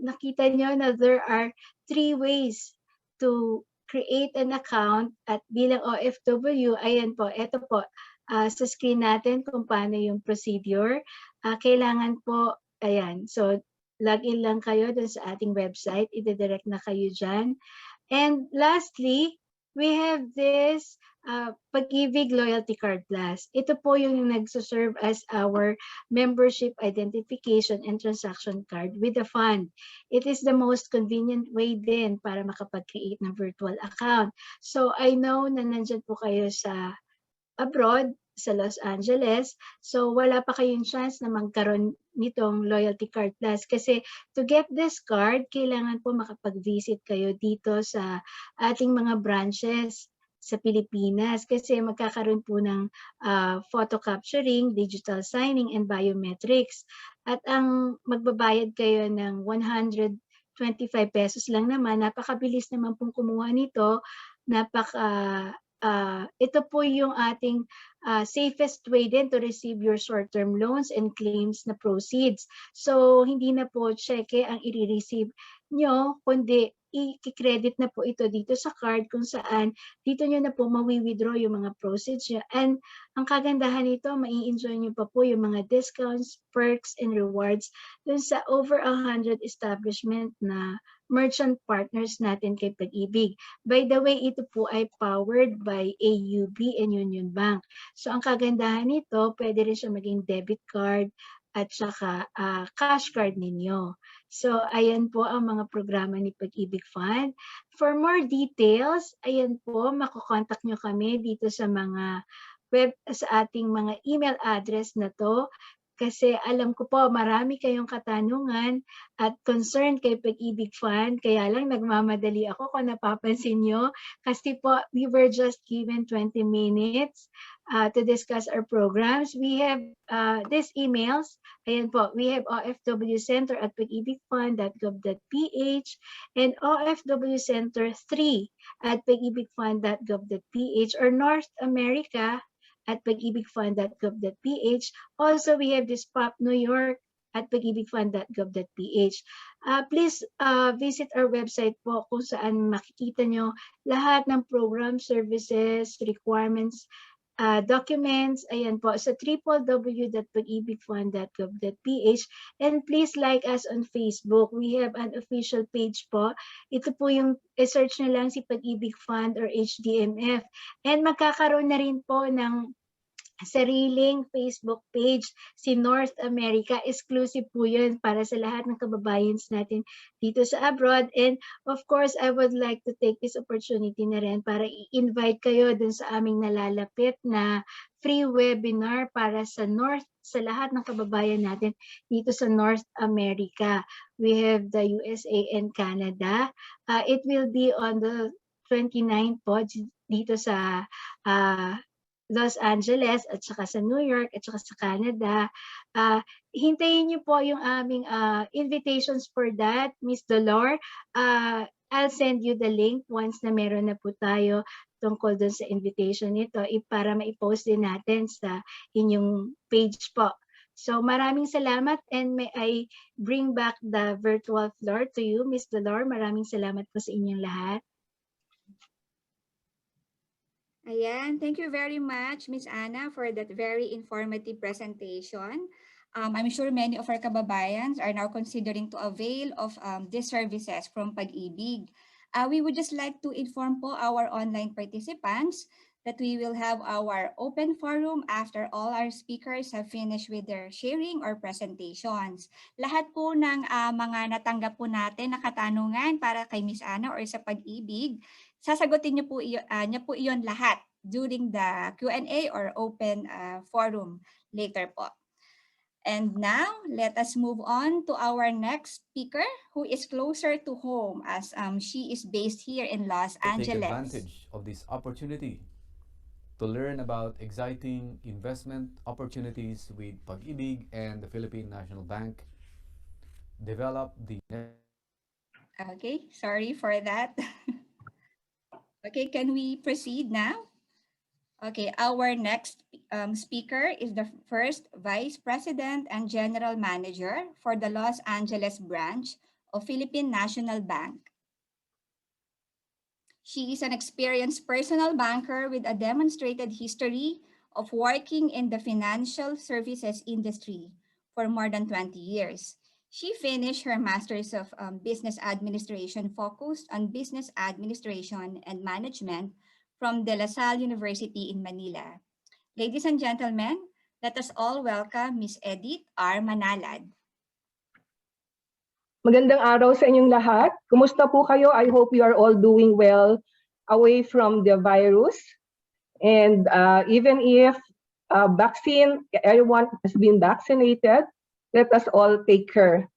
nakita nyo na there are 3 ways to create an account at bilang OFW, ayan po, eto po, sa screen natin kung paano yung procedure. Kailangan po, ayan, so login lang kayo dun sa ating website, ide-direct na kayo dyan. And lastly, we have this Pag-IBIG Loyalty Card Plus. Ito po yung nagsuserve as our membership identification and transaction card with the fund. It is the most convenient way din para makapag-create ng virtual account. So I know na nandyan po kayo sa abroad, sa Los Angeles. So wala pa kayong chance na magkaroon nitong Loyalty Card Plus kasi to get this card, kailangan po makapag-visit kayo dito sa ating mga branches sa Pilipinas kasi magkakaroon po ng photo capturing, digital signing, and biometrics. At ang magbabayad kayo ng 125 pesos lang naman, napakabilis naman pong kumuha nito, ito po yung ating safest way din to receive your short-term loans and claims na proceeds. So, hindi na po cheque ang i-receive nyo, kundi i-credit na po ito dito sa card kung saan dito nyo na po mawi-withdraw yung mga proceeds nyo. And ang kagandahan nito, mai-enjoy nyo pa po yung mga discounts, perks, and rewards dun sa over 100 establishment na merchant partners natin kay Pag-IBIG. By the way, ito po ay powered by AUB and Union Bank. So ang kagandahan nito, pwede rin siya maging debit card at saka cash card ninyo. So ayan po ang mga programa ni Pag-IBIG Fund. For more details, ayan po, makokontak nyo kami dito sa mga sa ating mga email address na to. Kasi alam ko po, marami kayong katanungan at concern kay Pag-IBIG Fund. Kaya lang nagmamadali ako kung napapansin nyo. Kasi po, we were just given 20 minutes to discuss our programs. We have these emails. Ayan po, we have ofwcenter@pagibigfund.gov.ph and ofwcenter3@pagibigfund.gov.ph or North America at pagibigfund.gov.ph. Also, we have this POP New York at pagibigfund.gov.ph. Please visit our website po kung saan makikita nyo lahat ng program, services, requirements, documents, ayan po, sa www.pagibigfund.gov.ph. And please like us on Facebook. We have an official page po. Ito po yung search na lang si Pag-IBIG Fund or HDMF. And magkakaroon na rin po ng sariling Facebook page si North America. Exclusive po yun para sa lahat ng kababayans natin dito sa abroad. And of course, I would like to take this opportunity na rin para i-invite kayo dun sa aming nalalapit na free webinar para sa lahat ng kababayan natin dito sa North America. We have the USA and Canada. It will be on the 29th po dito sa Los Angeles at saka sa New York at saka sa Canada. Hintayin niyo po yung aming invitations for that, Miss Dolor. I'll send you the link once na meron na po tayo tungkol dun sa invitation nito para ma-post din natin sa inyong page po. So maraming salamat and may I bring back the virtual floor to you, Miss Dolor. Maraming salamat po sa inyong lahat. Ayan, thank you very much, Ms. Anna, for that very informative presentation. I'm sure many of our kababayans are now considering to avail of these services from Pag-IBIG. We would just like to inform po our online participants that we will have our open forum after all our speakers have finished with their sharing or presentations. Lahat po ng mga natanggap po natin na katanungan para kay Ms. Anna or sa Pag-IBIG, sasagutin niyo po iyon lahat during the Q&A or open forum later po. And now, let us move on to our next speaker who is closer to home as she is based here in Los Angeles. Take advantage of this opportunity to learn about exciting investment opportunities with Pag-IBIG and the Philippine National Bank. Develop the... Okay, sorry for that. Okay, can we proceed now? Okay, our next speaker is the first Vice President and General Manager for the Los Angeles branch of Philippine National Bank. She is an experienced personal banker with a demonstrated history of working in the financial services industry for more than 20 years. She finished her Master's of Business Administration focused on Business Administration and Management from De La Salle University in Manila. Ladies and gentlemen, let us all welcome Ms. Edith R. Manalad. Magandang araw sa inyong lahat. Kumusta po kayo? I hope you are all doing well away from the virus. And even if everyone has been vaccinated, let us all take care,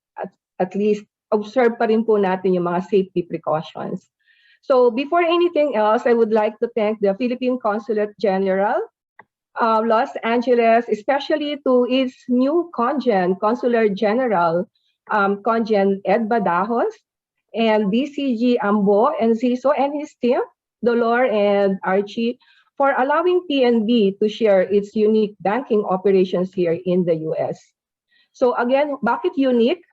at least observe pa rin po natin yung mga safety precautions. So before anything else, I would like to thank the Philippine Consulate General, Los Angeles, especially to its new Consular General, Congen Ed Badajos, and DCG Ambo and Ziso and his team, Dolor and Archie, for allowing PNB to share its unique banking operations here in the US. So again, bakit unique?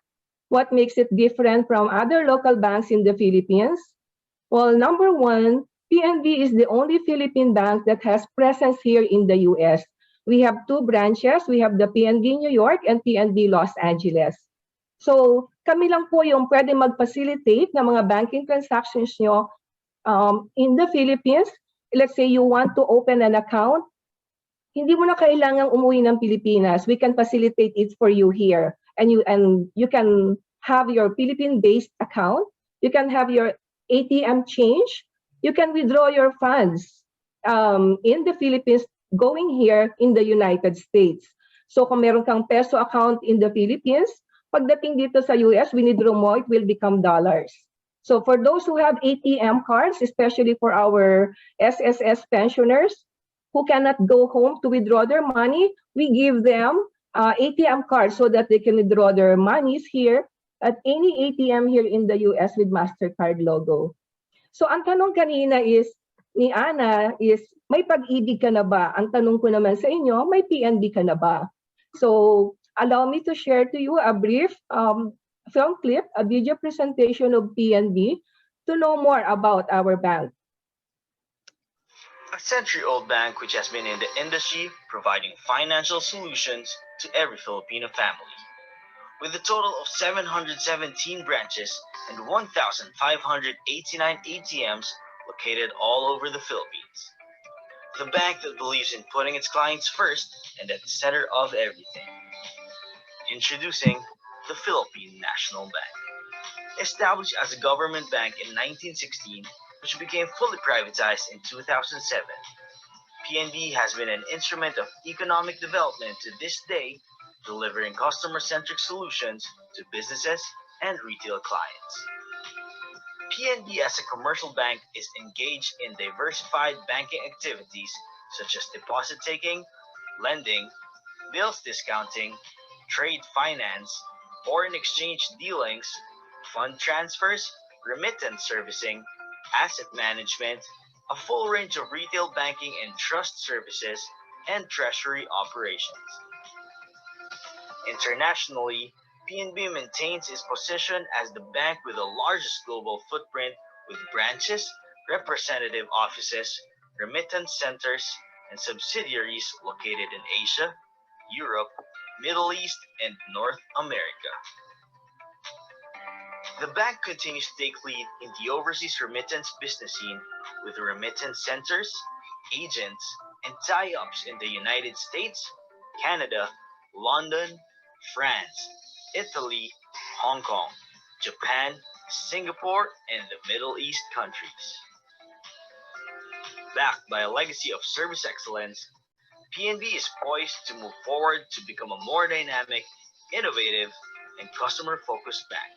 What makes it different from other local banks in the Philippines? Well, number one, PNB is the only Philippine bank that has presence here in the US. We have two branches. We have the PNB New York and PNB Los Angeles. So kami lang po yung pwede mag-facilitate ng mga banking transactions nyo in the Philippines. Let's say you want to open an account, hindi mo na kailangang umuwi ng Pilipinas. We can facilitate it for you here. And you can have your Philippine-based account. You can have your ATM change. You can withdraw your funds in the Philippines going here in the United States. So kung meron kang peso account in the Philippines, pagdating dito sa US, withdraw mo, it will become dollars. So for those who have ATM cards, especially for our SSS pensioners who cannot go home to withdraw their money, we give them ATM cards so that they can withdraw their monies here at any ATM here in the US with MasterCard logo. So ang tanong kanina ni Ana is, may pag-ibig ka na ba? Ang tanong ko naman sa inyo, may PNB ka na ba? So allow me to share to you a brief film clip, a video presentation of PNB to know more about our bank. A century-old bank which has been in the industry providing financial solutions to every Filipino family. With a total of 717 branches and 1,589 ATMs located all over the Philippines. The bank that believes in putting its clients first and at the center of everything. Introducing the Philippine National Bank. Established as a government bank in 1916, which became fully privatized in 2007, PNB has been an instrument of economic development to this day, delivering customer-centric solutions to businesses and retail clients. PNB as a commercial bank is engaged in diversified banking activities such as deposit taking, lending, bills discounting, trade finance, foreign exchange dealings, fund transfers, remittance servicing, asset management, a full range of retail banking and trust services, and treasury operations. Internationally, PNB maintains its position as the bank with the largest global footprint with branches, representative offices, remittance centers, and subsidiaries located in Asia, Europe, Middle East, and North America. The bank continues to take lead in the overseas remittance business scene with remittance centers, agents, and tie-ups in the United States, Canada, London, France, Italy, Hong Kong, Japan, Singapore, and the Middle East countries. Backed by a legacy of service excellence, PNB is poised to move forward to become a more dynamic, innovative, and customer-focused bank.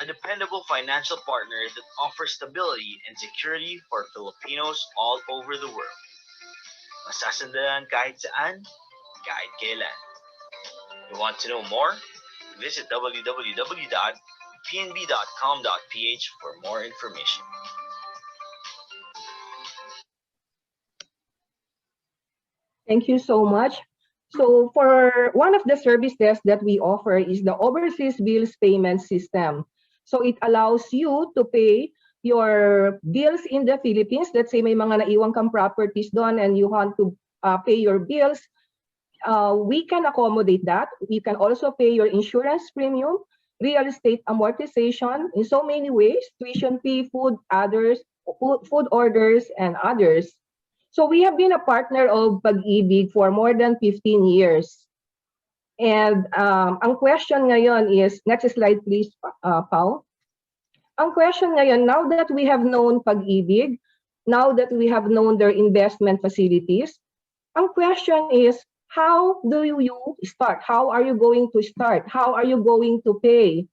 A dependable financial partner that offers stability and security for Filipinos all over the world. Masasandalan kahit saan, kahit kailan. You want to know more? Visit www.pnb.com.ph for more information. Thank you so much. So for one of the services that we offer is the overseas bills payment system. So it allows you to pay your bills in the Philippines. Let's say may mga naiwan kang properties doon and you want to pay your bills. We can accommodate that. You can also pay your insurance premium, real estate amortization in so many ways, tuition fee, food orders, and others. So we have been a partner of Pag-IBIG for more than 15 years. And ang question ngayon is, next slide please, Pao. Ang question ngayon, now that we have known Pag-IBIG, now that we have known their investment facilities, ang question is, how do you start? How are you going to start? How are you going to pay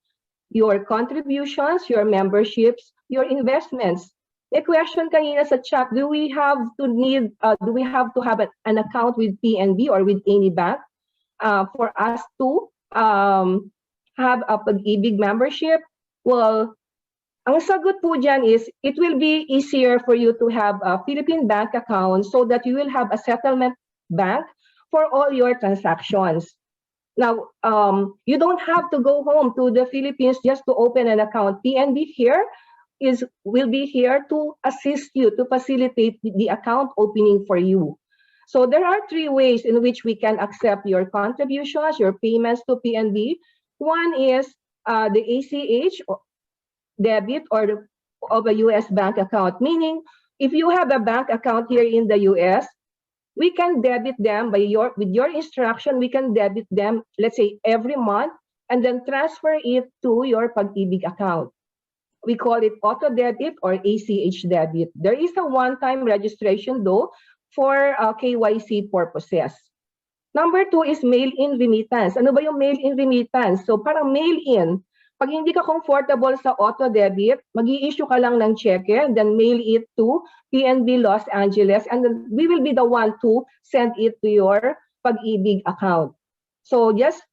your contributions, your memberships, your investments? A question kanina sa chat, do we have to have an account with PNB or with any bank for us to have a Pag-IBIG membership? Well, Ang sagot po dyan is, it will be easier for you to have a Philippine bank account so that you will have a settlement bank for all your transactions. Now, you don't have to go home to the Philippines just to open an account. PNB here will be here to assist you, to facilitate the account opening for you. So there are 3 ways in which we can accept your contributions, your payments to PNB. One is the ACH debit or of a US bank account, meaning if you have a bank account here in the US, we can debit them with your instruction, we can debit them, let's say, every month, and then transfer it to your Pag-IBIG account. We call it auto debit or ACH debit. There is a one-time registration though for KYC purposes. Number 2 is mail-in remittance. Ano ba yung mail-in remittance? So parang mail-in. Pag hindi ka comfortable sa auto debit, mag-i-issue ka lang ng cheque and then mail it to PNB Los Angeles, and then we will be the one to send it to your Pag-IBIG account. So just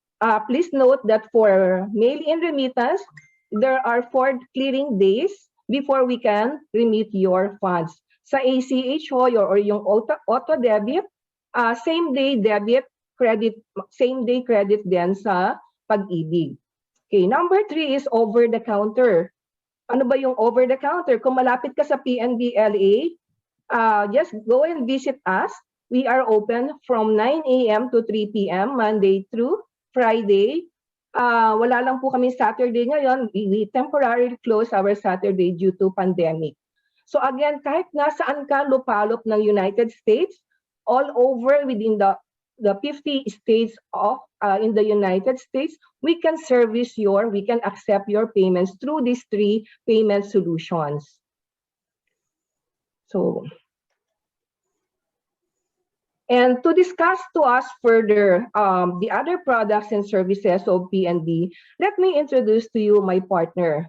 please note that for mail-in remittance, there are 4 clearing days before we can remit your funds. Sa ACH or yung auto debit, same day debit, credit, same day credit din sa Pag-IBIG. Okay, number 3 is over-the-counter. Ano ba yung over-the-counter? Kung malapit ka sa PNB-LA, just go and visit us. We are open from 9 a.m. to 3 p.m. Monday through Friday. Wala lang po kami Saturday ngayon. We temporarily close our Saturday due to pandemic. So again, kahit nasaan ka lupalop ng United States, all over within the 50 states of in the United States, we can accept your payments through these 3 payment solutions. So, and to discuss to us further the other products and services of PNB, let me introduce to you my partner.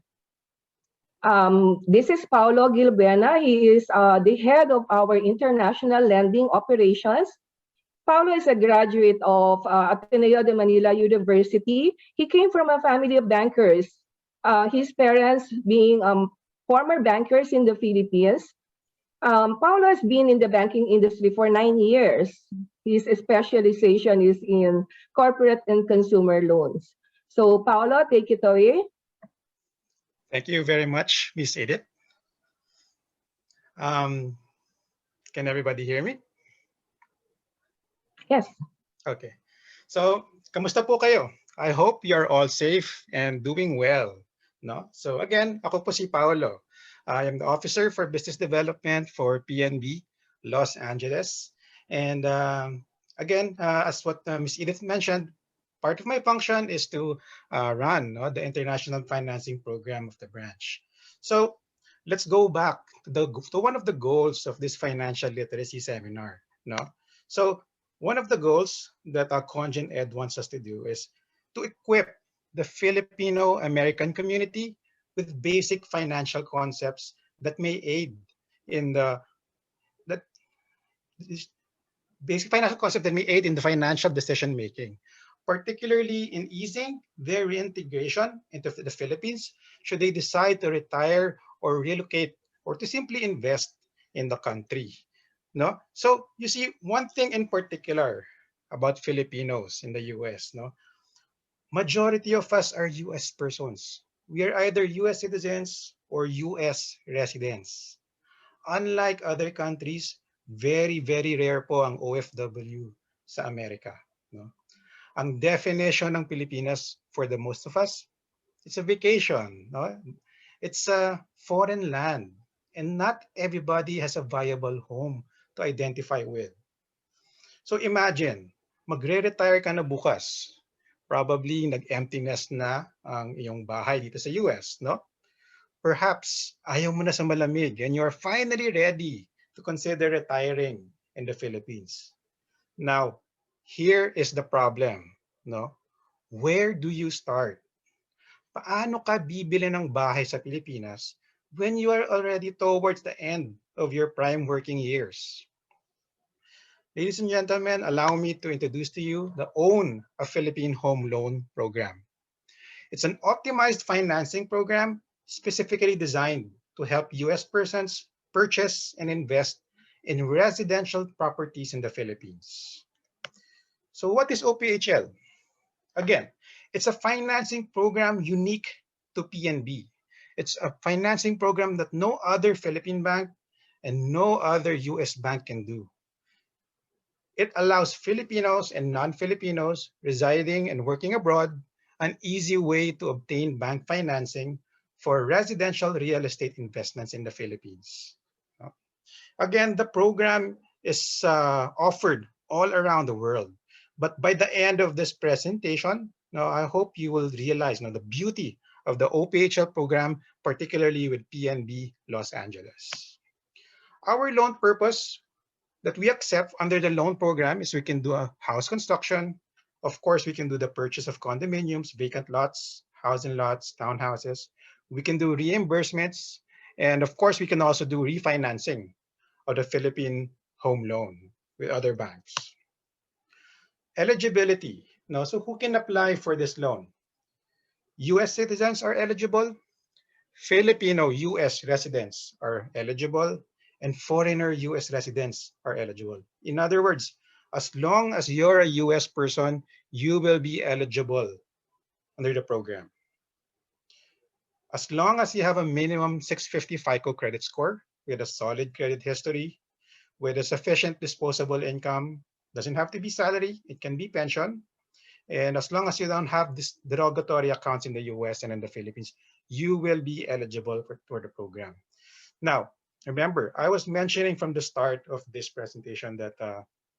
This is Paulo Gilbena. He is the head of our international lending operations. Paulo is a graduate of Ateneo de Manila University. He came from a family of bankers. His parents being former bankers in the Philippines. Paulo has been in the banking industry for 9 years. His specialization is in corporate and consumer loans. So Paulo, take it away. Thank you very much, Miss Edith. Can everybody hear me? Yes. Okay. So, kamusta po kayo? I hope you're all safe and doing well. No? So again, ako po si Paolo. I am the Officer for Business Development for PNB Los Angeles. And again, as what Ms. Edith mentioned, part of my function is to run the international financing program of the branch. So let's go back to one of the goals of this financial literacy seminar. No? So one of the goals that our Congen Ed wants us to do is to equip the Filipino-American community with basic financial concepts that may aid in the financial decision making, particularly in easing their reintegration into the Philippines should they decide to retire or relocate or to simply invest in the country. No? So you see, one thing in particular about Filipinos in the US, no? Majority of us are US persons. We are either US citizens or US residents. Unlike other countries, very, very rare po ang OFW sa Amerika. No? Ang definition ng Pilipinas for the most of us, it's a vacation. No? It's a foreign land. And not everybody has a viable home to identify with. So imagine, magre-retire ka na bukas. Probably nag-empty nest na ang iyong bahay dito sa US, no? Perhaps ayaw mo na sa malamig and you're finally ready to consider retiring in the Philippines. Now, here is the problem, no? Where do you start? Paano ka bibili ng bahay sa Pilipinas when you are already towards the end of your prime working years? Ladies and gentlemen, allow me to introduce to you the OWN a Philippine Home Loan Program. It's an optimized financing program specifically designed to help US persons purchase and invest in residential properties in the Philippines. So what is OPHL? Again, it's a financing program unique to PNB. It's a financing program that no other Philippine bank and no other US bank can do. It allows Filipinos and non-Filipinos residing and working abroad an easy way to obtain bank financing for residential real estate investments in the Philippines. Again, the program is offered all around the world. But by the end of this presentation, I hope you will realize the beauty of the OPHL program, particularly with PNB Los Angeles. Our loan purpose that we accept under the loan program is we can do a house construction. Of course, we can do the purchase of condominiums, vacant lots, housing lots, townhouses. We can do reimbursements. And of course, we can also do refinancing of the Philippine home loan with other banks. Eligibility. So who can apply for this loan? US citizens are eligible. Filipino US residents are eligible. And foreigner US residents are eligible. In other words, as long as you're a US person, you will be eligible under the program. As long as you have a minimum 650 FICO credit score with a solid credit history, with a sufficient disposable income, doesn't have to be salary, it can be pension. And as long as you don't have this derogatory accounts in the US and in the Philippines, you will be eligible for the program. Now, remember, I was mentioning from the start of this presentation that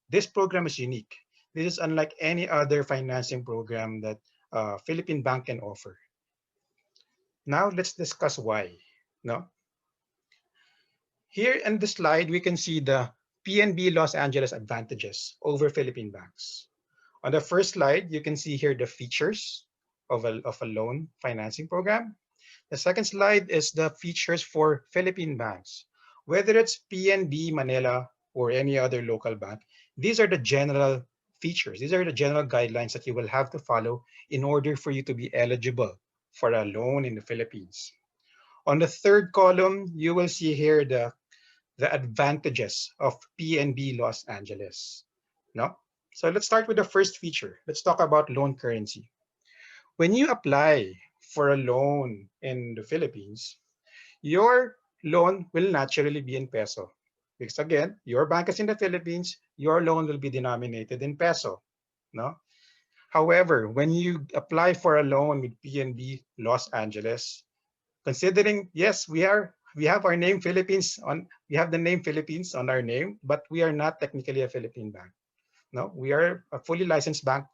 this program is unique. This is unlike any other financing program that Philippine Bank can offer. Now, let's discuss why. Here in the slide, we can see the PNB Los Angeles advantages over Philippine banks. On the first slide, you can see here the features of a loan financing program. The second slide is the features for Philippine banks. Whether it's PNB Manila or any other local bank, these are the general features. These are the general guidelines that you will have to follow in order for you to be eligible for a loan in the Philippines. On the third column, you will see here the advantages of PNB Los Angeles. So let's start with the first feature. Let's talk about loan currency. When you apply for a loan in the Philippines, your loan will naturally be in peso. Because again, your bank is in the Philippines, your loan will be denominated in peso. However, when you apply for a loan with PNB Los Angeles, considering, yes, we have our name Philippines we have the name Philippines on our name, but we are not technically a Philippine bank. No, we are a fully licensed bank,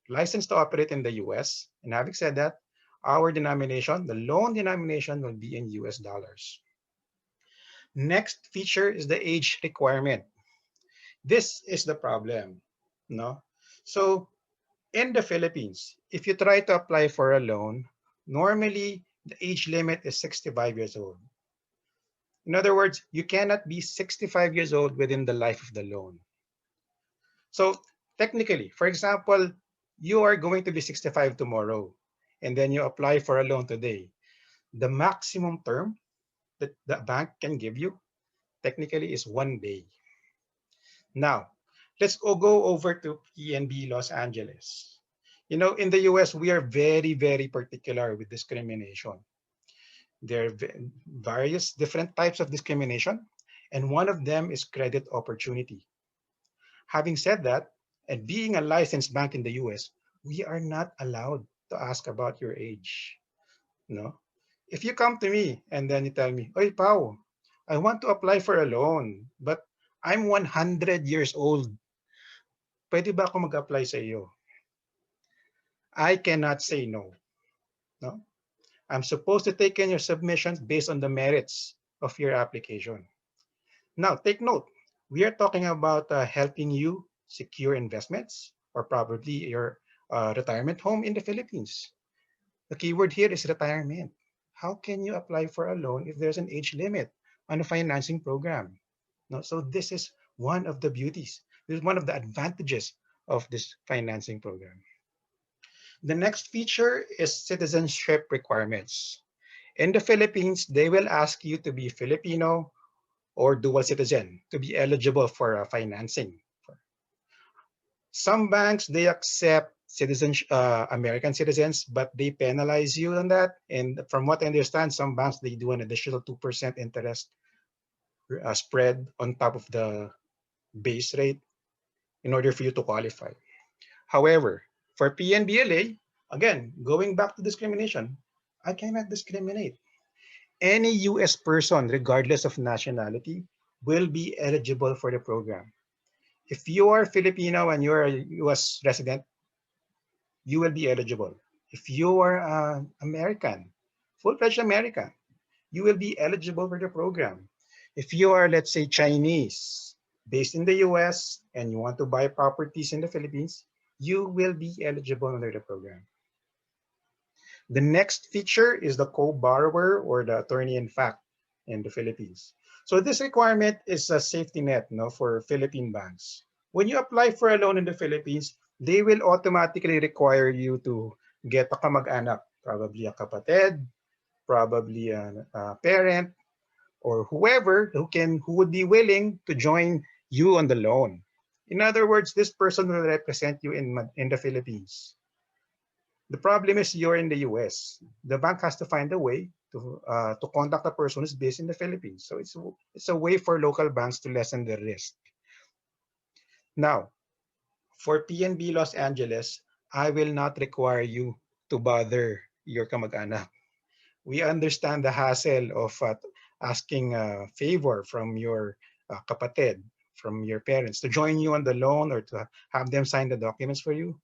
licensed to operate in the US. And having said that, our denomination, the loan denomination, will be in US dollars. Next feature is the age requirement. This is the problem. So in the Philippines, if you try to apply for a loan, normally the age limit is 65 years old. In other words, you cannot be 65 years old within the life of the loan. So technically, for example, you are going to be 65 tomorrow, and then you apply for a loan today. The maximum term that the bank can give you technically is 1 day. Now, let's go over to PNB Los Angeles. In the US, we are very, very particular with discrimination. There are various different types of discrimination, and one of them is credit opportunity. Having said that, and being a licensed bank in the US, we are not allowed to ask about your age. If you come to me and then you tell me, "Oy, Pao, I want to apply for a loan, but I'm 100 years old. Pwede ba ako mag-apply sa iyo?" I cannot say no. I'm supposed to take in your submissions based on the merits of your application. Now, take note. We are talking about helping you secure investments or probably your retirement home in the Philippines. The keyword here is retirement. How can you apply for a loan if there's an age limit on a financing program? So this is one of the beauties. This is one of the advantages of this financing program. The next feature is citizenship requirements. In the Philippines, they will ask you to be Filipino or dual citizen to be eligible for financing. Some banks, they accept American citizens, but they penalize you on that. And from what I understand, some banks, they do an additional 2% interest spread on top of the base rate in order for you to qualify. However, for PNB-LA, again, going back to discrimination, I cannot discriminate. Any US person, regardless of nationality, will be eligible for the program. If you are Filipino and you're a US resident, you will be eligible. If you are American, full-fledged American, you will be eligible for the program. If you are, let's say, Chinese, based in the US, and you want to buy properties in the Philippines, you will be eligible under the program. The next feature is the co-borrower or the attorney-in-fact in the Philippines. So this requirement is a safety net, for Philippine banks. When you apply for a loan in the Philippines, they will automatically require you to get a kamag-anak, probably a kapatid, probably a parent, or whoever who would be willing to join you on the loan. In other words, this person will represent you in the Philippines. The problem is you're in the US. The bank has to find a way to contact a person who's based in the Philippines. So it's a way for local banks to lessen the risk. Now, for PNB Los Angeles, I will not require you to bother your kamag-anak. We understand the hassle of asking a favor from your kapatid, from your parents, to join you on the loan or to have them sign the documents for you.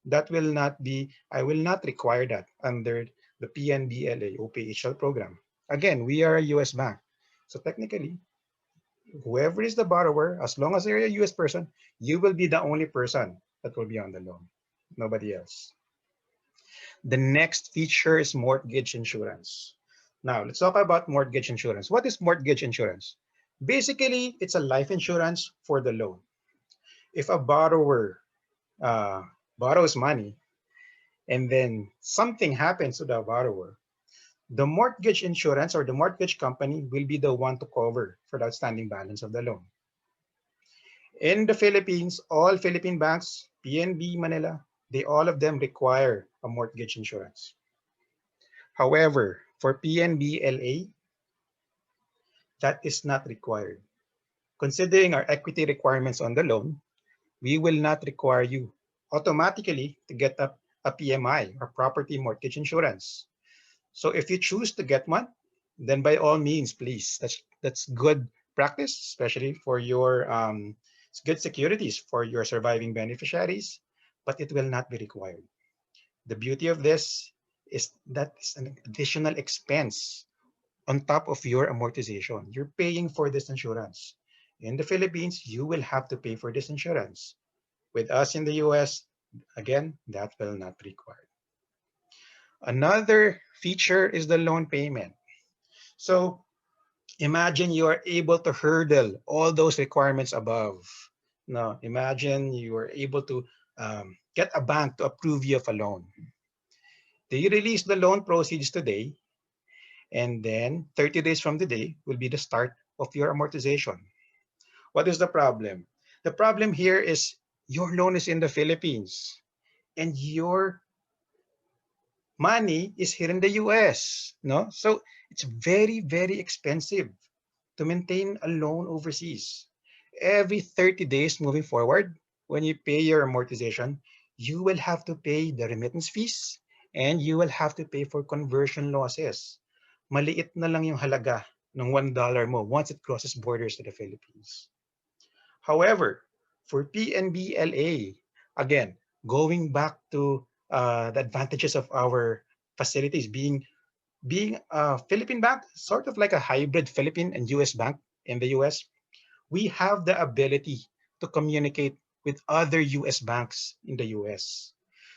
That will not be, I will not require that under the PNB-LA OPHL program. Again, we are a US bank. So technically, whoever is the borrower, as long as they're a US person, you will be the only person that will be on the loan, nobody else. The next feature is mortgage insurance. Now, let's talk about mortgage insurance. What is mortgage insurance? Basically, it's a life insurance for the loan. If a borrower borrows money and then something happens to the borrower, the mortgage insurance or the mortgage company will be the one to cover for the outstanding balance of the loan. In the Philippines, all Philippine banks, PNB, Manila, all of them require a mortgage insurance. However, for PNB-LA, that is not required. Considering our equity requirements on the loan, we will not require you automatically to get a PMI or property mortgage insurance. So if you choose to get one, then by all means, please, that's good practice, especially for your good securities for your surviving beneficiaries, but it will not be required. The beauty of this is that it's an additional expense on top of your amortization. You're paying for this insurance. In the Philippines, you will have to pay for this insurance. With us in the US, again, that will not be required. Another feature is the loan payment. So imagine you are able to hurdle all those requirements above. Now, imagine you are able to get a bank to approve you of a loan. They release the loan proceeds today, and then 30 days from today will be the start of your amortization. What is the problem? The problem here is your loan is in the Philippines and your money is here in the US. So it's very, very expensive to maintain a loan overseas. Every 30 days moving forward, when you pay your amortization, you will have to pay the remittance fees and you will have to pay for conversion losses. Maliit na lang yung halaga ng $1 mo once it crosses borders to the Philippines. However, for PNB-LA, again, going back to the advantages of our facilities being a Philippine bank, sort of like a hybrid Philippine and US bank in the US, we have the ability to communicate with other US banks in the US.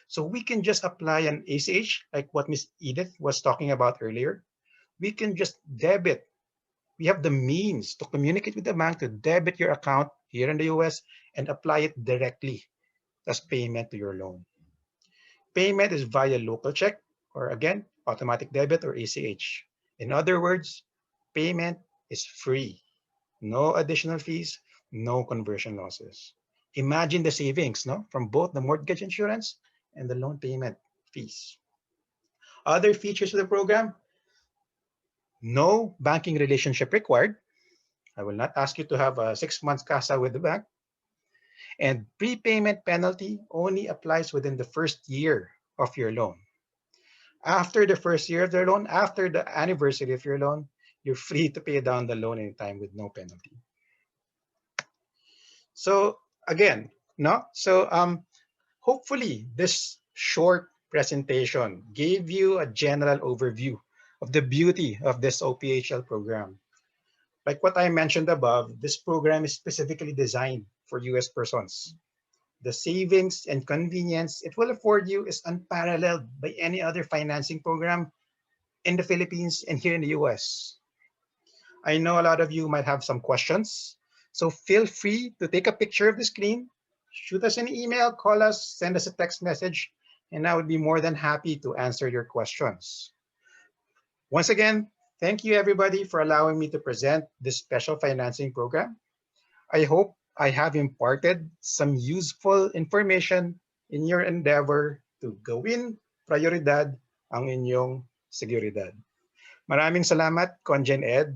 So we can just apply an ACH, like what Ms. Edith was talking about earlier. We can just debit. We have the means to communicate with the bank to debit your account here in the US and apply it directly as payment to your loan. Payment is via local check or again, automatic debit or ACH. In other words, payment is free. No additional fees, no conversion losses. Imagine the savings, no, from both the mortgage insurance and the loan payment fees. Other features of the program: no banking relationship required. I will not ask you to have a 6 months CASA with the bank. And prepayment penalty only applies within the first year of your loan. After the first year of their loan, after the anniversary of your loan, you're free to pay down the loan anytime with no penalty. So again, no? So hopefully this short presentation gave you a general overview of the beauty of this OPHL program. Like what I mentioned above, this program is specifically designed for US persons. The savings and convenience it will afford you is unparalleled by any other financing program in the Philippines and here in the US. I know a lot of you might have some questions, so feel free to take a picture of the screen, shoot us an email, call us, send us a text message, and I would be more than happy to answer your questions. Once again, thank you everybody for allowing me to present this special financing program. I hope I have imparted some useful information in your endeavor to gawing prioridad ang inyong seguridad. Maraming salamat, Congen Ed,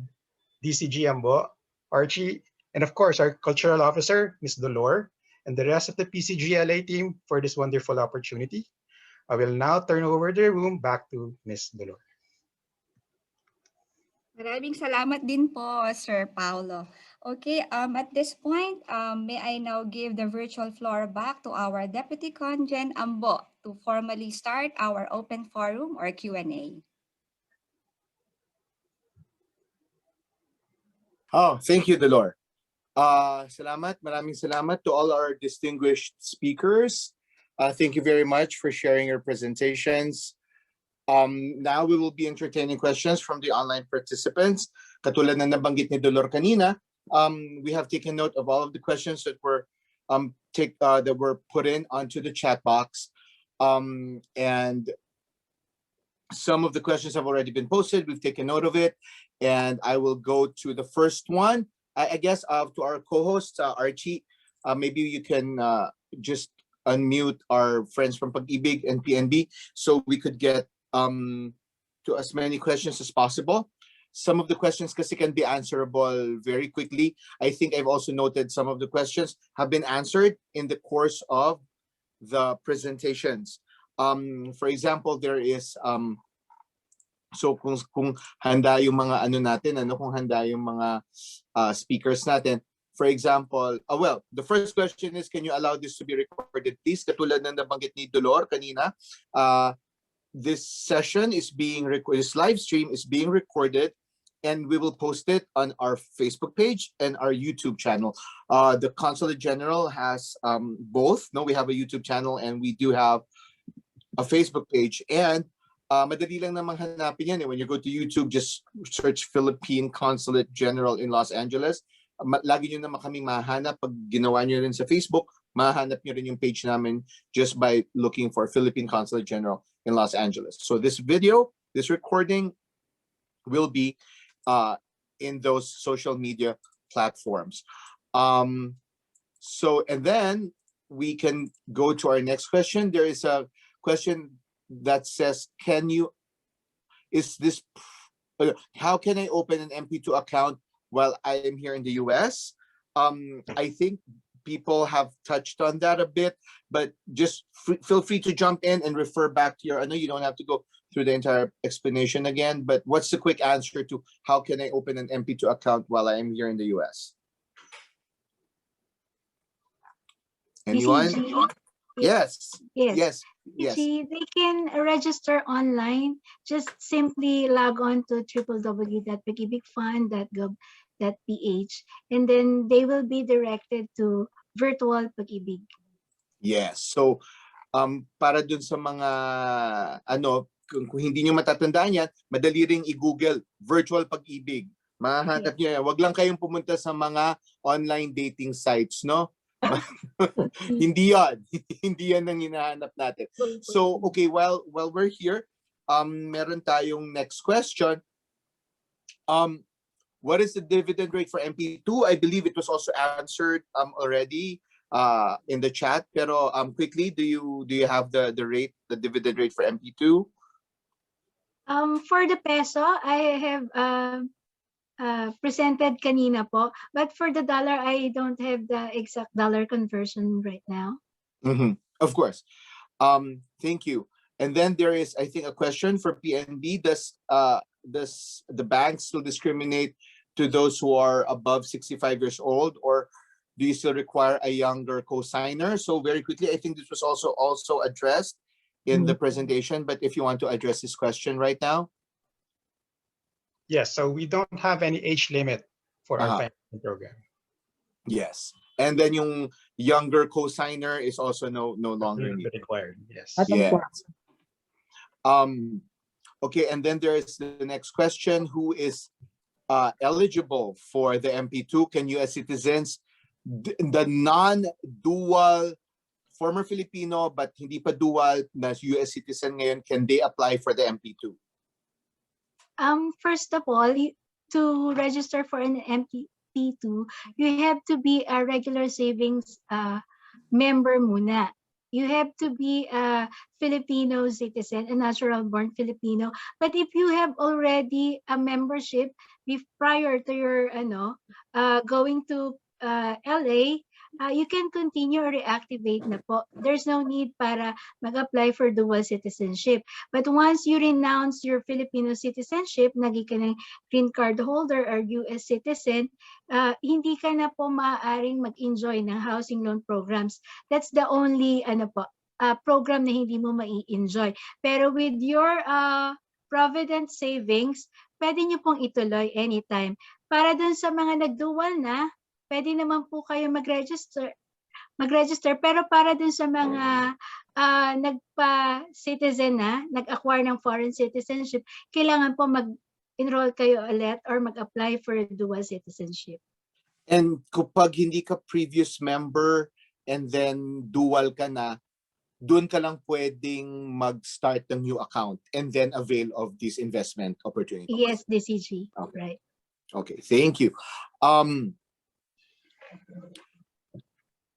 DCG Ambo, Archie, and of course our cultural officer, Ms. Dolor, and the rest of the PCGLA team for this wonderful opportunity. I will now turn over the room back to Ms. Dolor. Maraming salamat din po, Sir Paulo. Okay, at this point, may I now give the virtual floor back to our Deputy Congen Ambo to formally start our open forum or Q&A. Oh, thank you, Dolor. Salamat, maraming salamat to all our distinguished speakers. Thank you very much for sharing your presentations. Now we will be entertaining questions from the online participants. Katulad na nabanggit ni Dolor kanina, we have taken note of all of the questions that were put in onto the chat box. And some of the questions have already been posted. We've taken note of it. And I will go to the first one. I guess to our co-host, Archie, maybe you can just unmute our friends from Pag-IBIG and PNB so we could get to as many questions as possible. Some of the questions kasi can be answerable very quickly. I think I've also noted some of the questions have been answered in the course of the presentations. For example, there is so kung handa yung mga ano natin, kung handa yung mga speakers natin. For example, well, the first question is, can you allow this to be recorded, please? Katulad ng nabanggit ni Dolor kanina, this session is being recorded, this live stream is being recorded, and we will post it on our Facebook page and our YouTube channel. The Consulate General has both. No, we have a YouTube channel and we do have a Facebook page. And madali lang namang hanapin yan. When you go to YouTube, just search Philippine Consulate General in Los Angeles. Lagi nyo naman kaming mahanap. Pag ginawa nyo rin sa Facebook, mahanap nyo rin yung page namin just by looking for Philippine Consulate General in Los Angeles. So this video, this recording will be in those social media platforms. And then we can go to our next question. There is a question that says, how can I open an MP2 account while I am here in the US? I think people have touched on that a bit, but just feel free to jump in and refer back to I know you don't have to go through the entire explanation again, but what's the quick answer to how can I open an MP2 account while I am here in the US? Anyone? Yes. See, they can register online. Just simply log on to www.pag-ibigfund.gov.ph and then they will be directed to virtual Pag-IBIG. Yes. So para dun sa mga kung hindi nyo matatandaan yan, madali ring i-Google virtual Pag-IBIG. Mahahanap nyo yan. Wag lang kayong pumunta sa mga online dating sites, no? Hindi yan. Hindi yan ang hinahanap natin. So, okay, while we're here, meron tayong next question. What is the dividend rate for MP2? I believe it was also answered already in the chat. Pero quickly, do you have the rate, the dividend rate for MP2? For the peso, I have presented kanina po. But for the dollar, I don't have the exact dollar conversion right now. Of course. Thank you. And then there is, I think, a question for PNB. Does the bank still discriminate to those who are above 65 years old, or do you still require a younger co-signer? So very quickly, I think this was also addressed in the presentation, but if you want to address this question right now. Yes, so we don't have any age limit for our financing program. Yes. And then yung younger co-signer is also no longer required. Yes. Yes. Okay, and then there is the next question. Who is eligible for the MP2? Can US citizens, the non-dual former Filipino but hindi pa dual na US citizen ngayon, can they apply for the MP2? First of all, to register for an MP2, you have to be a regular savings member muna. You have to be a Filipino citizen, a natural-born Filipino. But if you have already a membership prior to your going to LA, you can continue or reactivate na po. There's no need para mag-apply for dual citizenship. But once you renounce your Filipino citizenship, naging ka ng green card holder or US citizen, hindi ka na po maaaring mag-enjoy ng housing loan programs. That's the only program na hindi mo mai-enjoy. Pero with your Provident Savings, pwede nyo pong ituloy anytime. Para dun sa mga nagdual na, pwede naman po kayo mag-register, pero para dun sa mga nagpa-citizen na, nag-acquire ng foreign citizenship, kailangan po mag-enroll kayo ulit or mag-apply for dual citizenship. And kapag hindi ka previous member and then dual ka na, doon ka lang pwedeng mag-start ng new account and then avail of this investment opportunity. Yes, DCG. Okay. Right. Okay, thank you.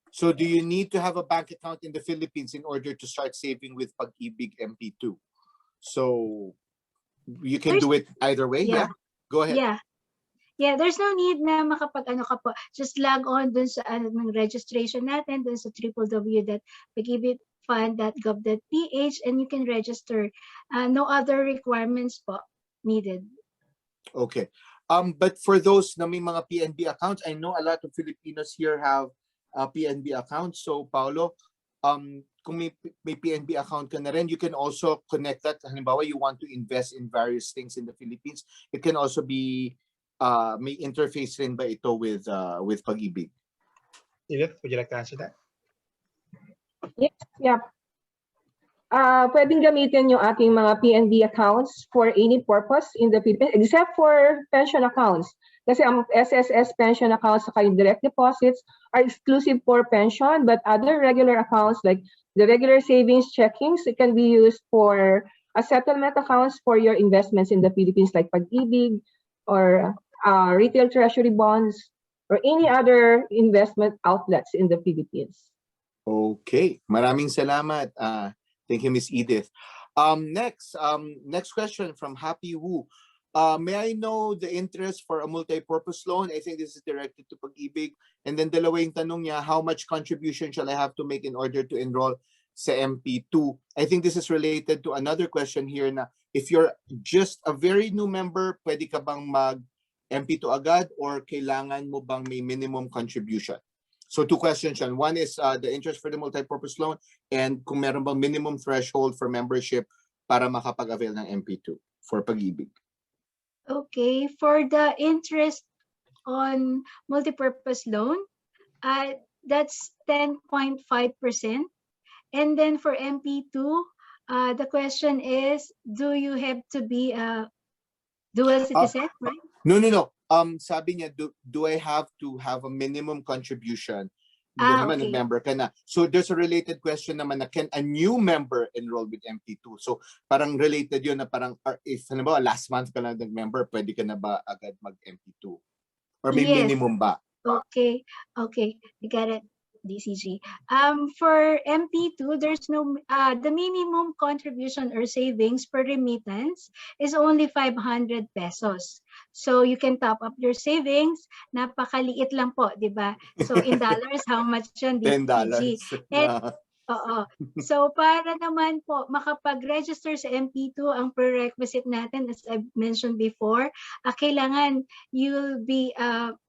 So do you need to have a bank account in the Philippines in order to start saving with Pag-IBIG MP2? So you can do it either way, yeah? Go ahead. Yeah, there's no need na makapag-ano ka po. Just log on dun sa ng registration natin, dun sa www.pag-ibigfund.gov.ph and you can register. No other requirements po needed. Okay. But for those na may mga PNB accounts, I know a lot of Filipinos here have PNB accounts. So, Paolo, kung may PNB account ka na rin, you can also connect that. Halimbawa, you want to invest in various things in the Philippines. It can also be, may interface rin ba ito with Pag-IBIG? Edith, would you like to answer that? Yes, yeah. Pwedeng gamitin yung ating mga PNB accounts for any purpose in the Philippines, except for pension accounts. Kasi ang SSS pension accounts saka yung direct deposits are exclusive for pension, but other regular accounts like the regular savings checkings, it can be used for settlement accounts for your investments in the Philippines like Pag-IBIG or retail treasury bonds or any other investment outlets in the Philippines. Okay, maraming salamat. Thank you, Ms. Edith. Next question from Happy Wu. May I know the interest for a multi-purpose loan? I think this is directed to Pag-IBIG. And then dalawa yung tanong niya, how much contribution shall I have to make in order to enroll sa MP2? I think this is related to another question here na if you're just a very new member, pwede ka bang mag-MP2 agad or kailangan mo bang may minimum contribution? So two questions yan. One is the interest for the multi-purpose loan and kung meron bang minimum threshold for membership para makapag-avail ng MP2 for Pag-IBIG. Okay, for the interest on multi-purpose loan, that's 10.5%. And then for MP2, the question is, do you have to be a dual citizen, right? No. Sabi niya, do I have to have a minimum contribution naman, Okay. nag-member ka na. So there's a related question naman na can a new member enroll with MP2? So parang related yun na parang if halimbawa last month ka lang nag-member, pwede ka na ba agad mag-MP2? Or may Yes. minimum ba? Okay, okay, I got it, DCG. For MP2, there's no, the minimum contribution or savings per remittance is only 500 pesos. So you can top up your savings, napakaliit lang po, di ba? So in dollars, how much yun, $10. DCG? And oo. So para naman po makapag-register sa MP2, ang prerequisite natin, as I mentioned before, kailangan you'll be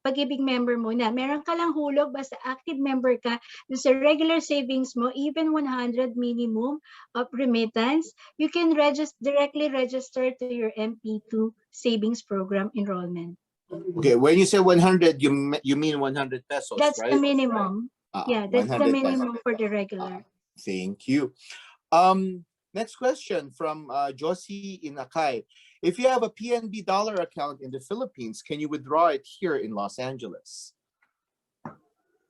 Pag-IBIG member muna. Meron ka lang hulog, basta active member ka dun sa regular savings mo, even 100 minimum of remittance, you can directly register to your MP2 savings program enrollment. Okay, when you say 100, you mean 100 pesos, That's right? the minimum. Yeah, that's the 100 minimum pesos. for the regular. Thank you. Next question from Josie in Akay. If you have a PNB dollar account in the Philippines, can you withdraw it here in Los Angeles?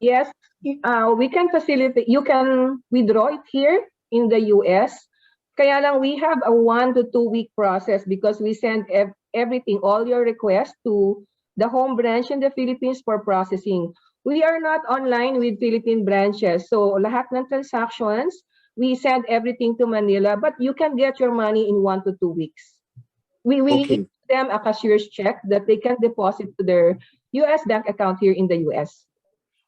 Yes, we can facilitate. You can withdraw it here in the US. Kaya lang we have a 1 to 2 week process because we send everything, all your requests to the home branch in the Philippines for processing. We are not online with Philippine branches. So lahat ng transactions, we send everything to Manila, but you can get your money in 1 to 2 weeks. We Okay. issue them a cashier's check that they can deposit to their US bank account here in the US.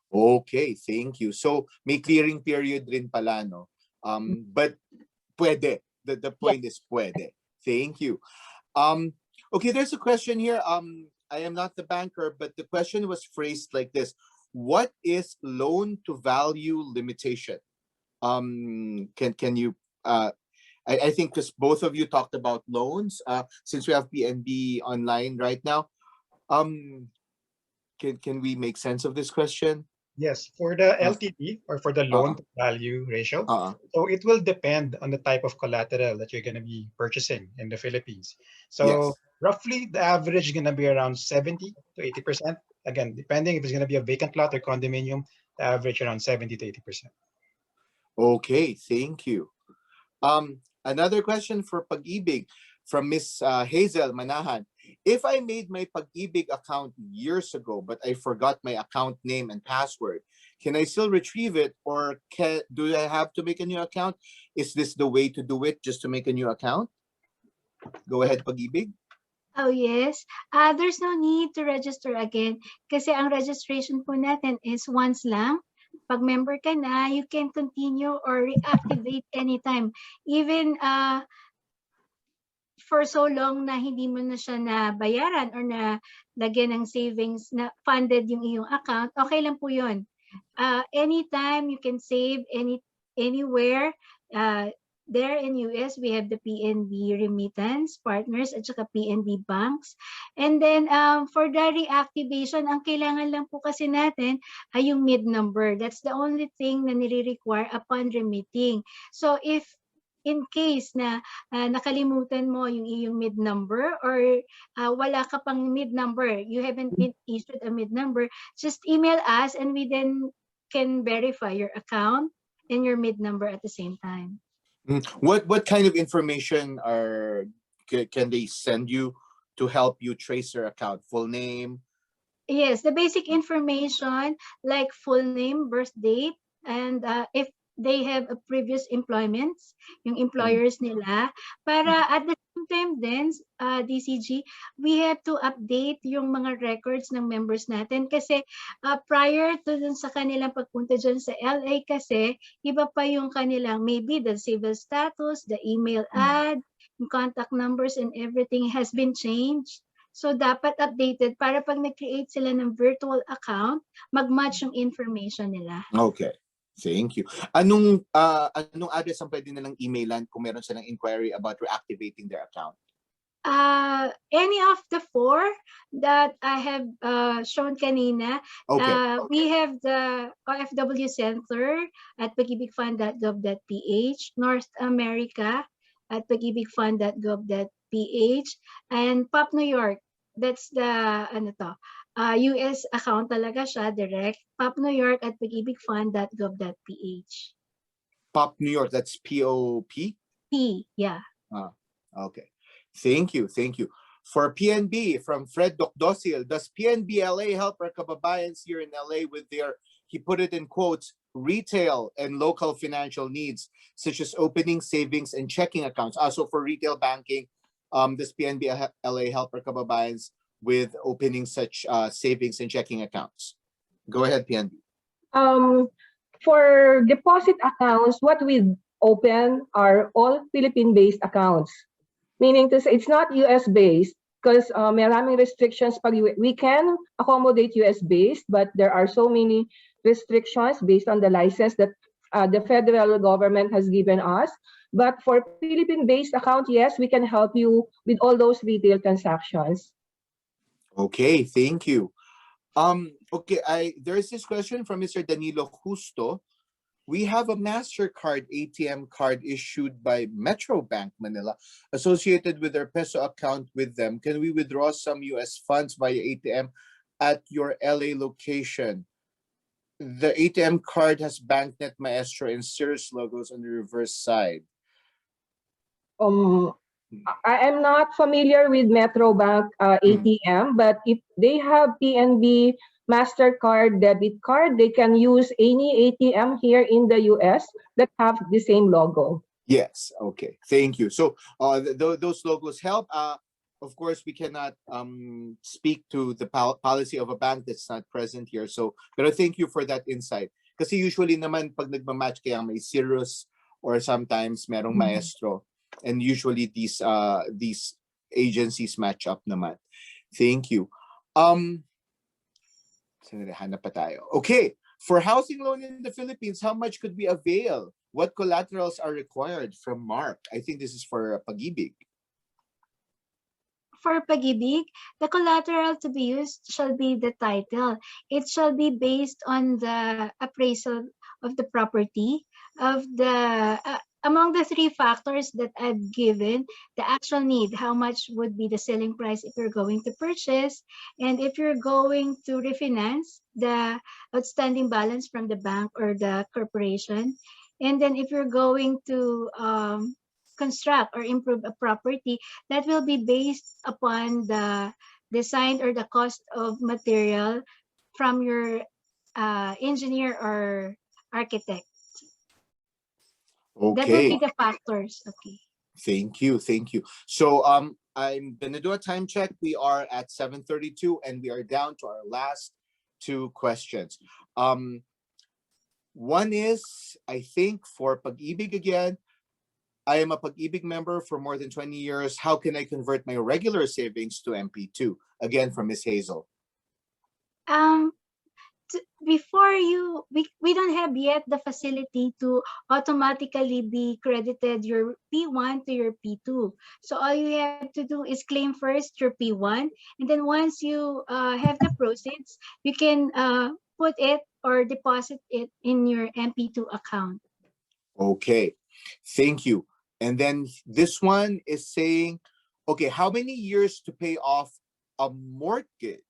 Okay, thank you. So may clearing period rin pala, no? But pwede. The point is pwede. Thank you. Okay, there's a question here. I am not the banker, but the question was phrased like this. What is loan to value limitation? Can you I think because both of you talked about loans, since we have PNB online right now, can we make sense of this question? Yes, for the LTV or for the loan to value ratio, so it will depend on the type of collateral that you're going to be purchasing in the Philippines. So Yes. roughly the average is going to be around 70 to 80%. Again, depending if it's going to be a vacant lot or condominium, the average around 70 to 80%. Okay, thank you. Another question for Pag-IBIG from Miss Hazel Manahan. If I made my Pag-IBIG account years ago, but I forgot my account name and password, can I still retrieve it, or do I have to make a new account? Is this the way to do it, just to make a new account? Go ahead, Pag-IBIG. Oh, yes. There's no need to register again kasi ang registration po natin is once lang. Pag member ka na, you can continue or reactivate anytime. Even for so long na hindi mo na siya nabayaran or na lagyan ng savings na funded yung iyong account, okay lang po yun. Anytime you can save anywhere. There in US, we have the PNB remittance partners at saka PNB banks. And then for the reactivation, ang kailangan lang po kasi natin ay yung MID number. That's the only thing na nire-require upon remitting. So if in case na nakalimutan mo yung iyong MID number or wala ka pang MID number, you haven't been issued a MID number, just email us and we then can verify your account and your MID number at the same time. What kind of information can they send you to help you trace your account? Full name? Yes, the basic information like full name, birth date, and if they have a previous employments, yung employers nila, para at the same time then, DCG, we have to update yung mga records ng members natin kasi prior to dun sa kanilang pagpunta dyan sa LA kasi, iba pa yung kanilang maybe the civil status, the email ad, yung contact numbers and everything has been changed. So dapat updated para pag nag-create sila ng virtual account, mag-match yung information nila. Okay. Thank you. Anong address ang pwede nilang emailan kung meron silang inquiry about reactivating their account? Any of the four that I have shown kanina. Okay. We have the OFW Center at pag-ibigfund.gov.ph, North America at pag-ibigfund.gov.ph, and POP New York That's the US account talaga siya, direct, popnewyork@pagibigfund.gov.ph. Pop New York, that's POP? Yeah. Ah, okay. Thank you. Thank you. For PNB, from Fred Docdosil, does PNB-LA help our kababayans here in LA with their, he put it in quotes, retail and local financial needs, such as opening savings and checking accounts? Also for retail banking, does PNB-LA help our kababayans with opening such savings and checking accounts? Go ahead, PNB. For deposit accounts, what we open are all Philippine-based accounts. Meaning to say, it's not US-based because maraming restrictions. We can accommodate US-based, but there are so many restrictions based on the license that the federal government has given us. But for Philippine-based account, yes, we can help you with all those retail transactions. Okay, thank you. Okay, there's this question from Mr. Danilo Justo. We have a MasterCard ATM card issued by Metro Bank Manila associated with our peso account with them. Can we withdraw some US funds via ATM at your LA location? The ATM card has BankNet Maestro and Cirrus logos on the reverse side. I am not familiar with Metro Bank ATM, but if they have PNB MasterCard debit card, they can use any ATM here in the US that have the same logo. Yes, okay, thank you. So those logos help. Of course, we cannot speak to the policy of a bank that's not present here. So, pero thank you for that insight. Kasi usually naman pag nagmamatch kaya may Cirrus or sometimes merong Maestro. And usually these agencies match up naman. Thank you. Okay, for housing loan in the Philippines, how much could we avail? What collaterals are required? From Mark. I think this is for Pag-IBIG. For Pag-IBIG, the collateral to be used shall be the title. It shall be based on the appraisal of the property, of the among the three factors that I've given: the actual need, how much would be the selling price if you're going to purchase, and if you're going to refinance, the outstanding balance from the bank or the corporation, and then if you're going to construct or improve a property, that will be based upon the design or the cost of material from your engineer or architect. Okay. That will be the factors. Okay. Thank you. Thank you. So I'm gonna do a time check. We are at 7:32 and we are down to our last two questions. One is, I think, for Pag-IBIG again. I am a Pag-IBIG member for more than 20 years. How can I convert my regular savings to MP2? Again, from Ms. Hazel. Before we don't have yet the facility to automatically be credited your P1 to your P2. So all you have to do is claim first your P1, and then once you have the proceeds, you can put it or deposit it in your MP2 account. Okay, thank you. And then this one is saying, okay, how many years to pay off a mortgage?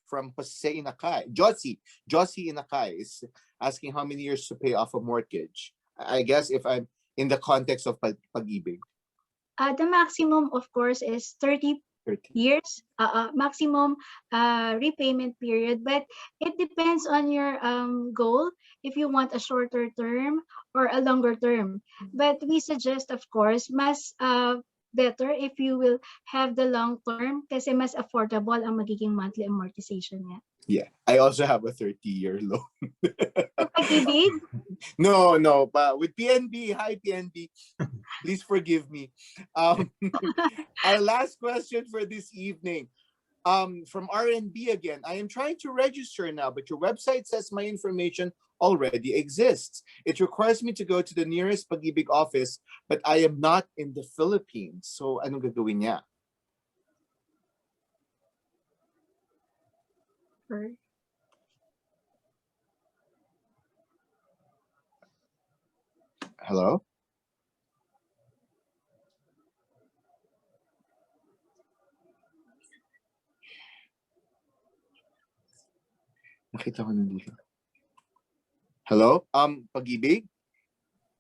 From Jose Inakay. Josie Inakay is asking how many years to pay off a mortgage. I guess if I'm in the context of Pag-IBIG. The maximum, of course, is 30 years, maximum repayment period, but it depends on your goal, if you want a shorter term or a longer term. But we suggest, of course, mas better if you will have the long term kasi mas affordable ang magiging monthly amortization niya. Yeah, I also have a 30-year loan. Pag-IBIG? No, but with PNB, hi PNB, please forgive me. Our last question for this evening, from RNB again. I am trying to register now, but your website says my information already exists. It requires me to go to the nearest Pag-IBIG office, but I am not in the Philippines. So anong gagawin niya? Hello? Makita ko nandito. Hello? Pag-IBIG?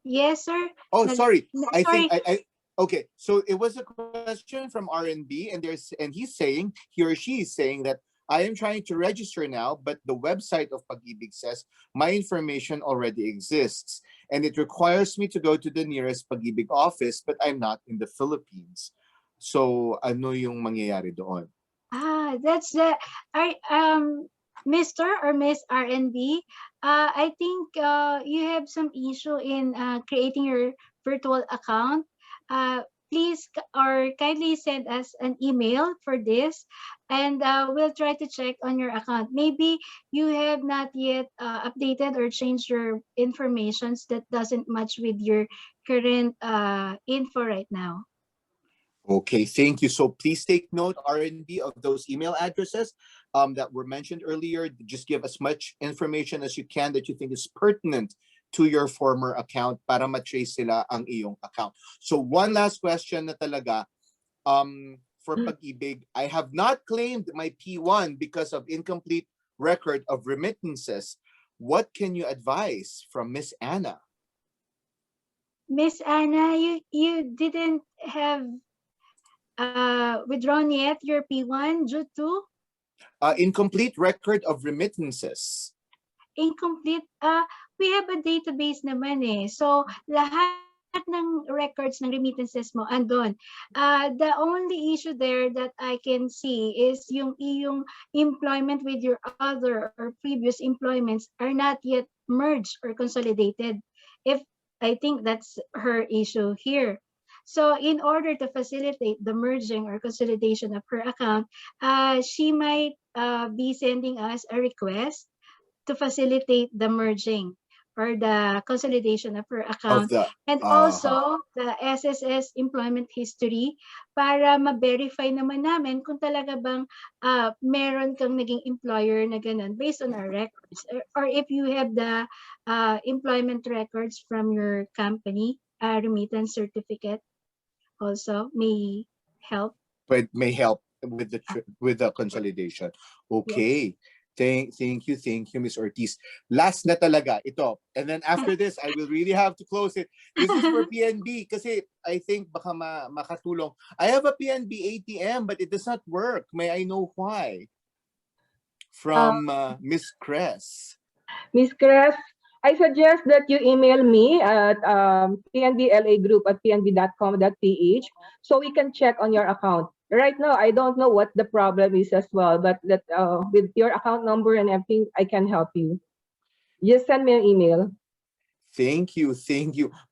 Yes, sir. Oh, sorry. I Sorry. think I okay. So it was a question from RNB, and he's saying, he or she is saying that I am trying to register now, but the website of Pag-IBIG says my information already exists, and it requires me to go to the nearest Pag-IBIG office, but I'm not in the Philippines. So ano yung mangyayari doon? That's the Mr. or Miss RNB. I think you have some issue in creating your virtual account. Please or kindly send us an email for this, and we'll try to check on your account. Maybe you have not yet updated or changed your informations that doesn't match with your current info right now. Okay, thank you. So please take note, RNB, of those email addresses that were mentioned earlier. Just give as much information as you can that you think is pertinent to your former account para ma-trace sila ang iyong account. So one last question na talaga, for Pag-IBIG, I have not claimed my P1 because of incomplete record of remittances. What can you advise from Miss Anna? Miss Anna, you didn't have withdrawn yet your P1 due to Incomplete record of remittances. incomplete. We have a database naman eh. So lahat ng records ng remittances mo andon. The only issue there that I can see is yung iyong employment with your other or previous employments are not yet merged or consolidated. I think that's her issue here. So in order to facilitate the merging or consolidation of her account, she might be sending us a request to facilitate the merging or the consolidation of her account, and also the SSS employment history para ma-verify naman namin kung talaga bang meron kang naging employer na ganun based on our records, or if you have the employment records from your company, remittance certificate also may help. But may help with the consolidation. Okay. Yes. Thank you, Ms. Ortiz. Last na talaga ito. And then after this, I will really have to close it. This is for PNB kasi I think baka makatulong. I have a PNB ATM but it does not work. May I know why? From Ms. Cress. Ms. Cress, I suggest that you email me at pnb-la group@pnb.com.ph so we can check on your account. Right now, I don't know what the problem is as well, but with your account number and everything, I can help you. Just send me an email. Thank you.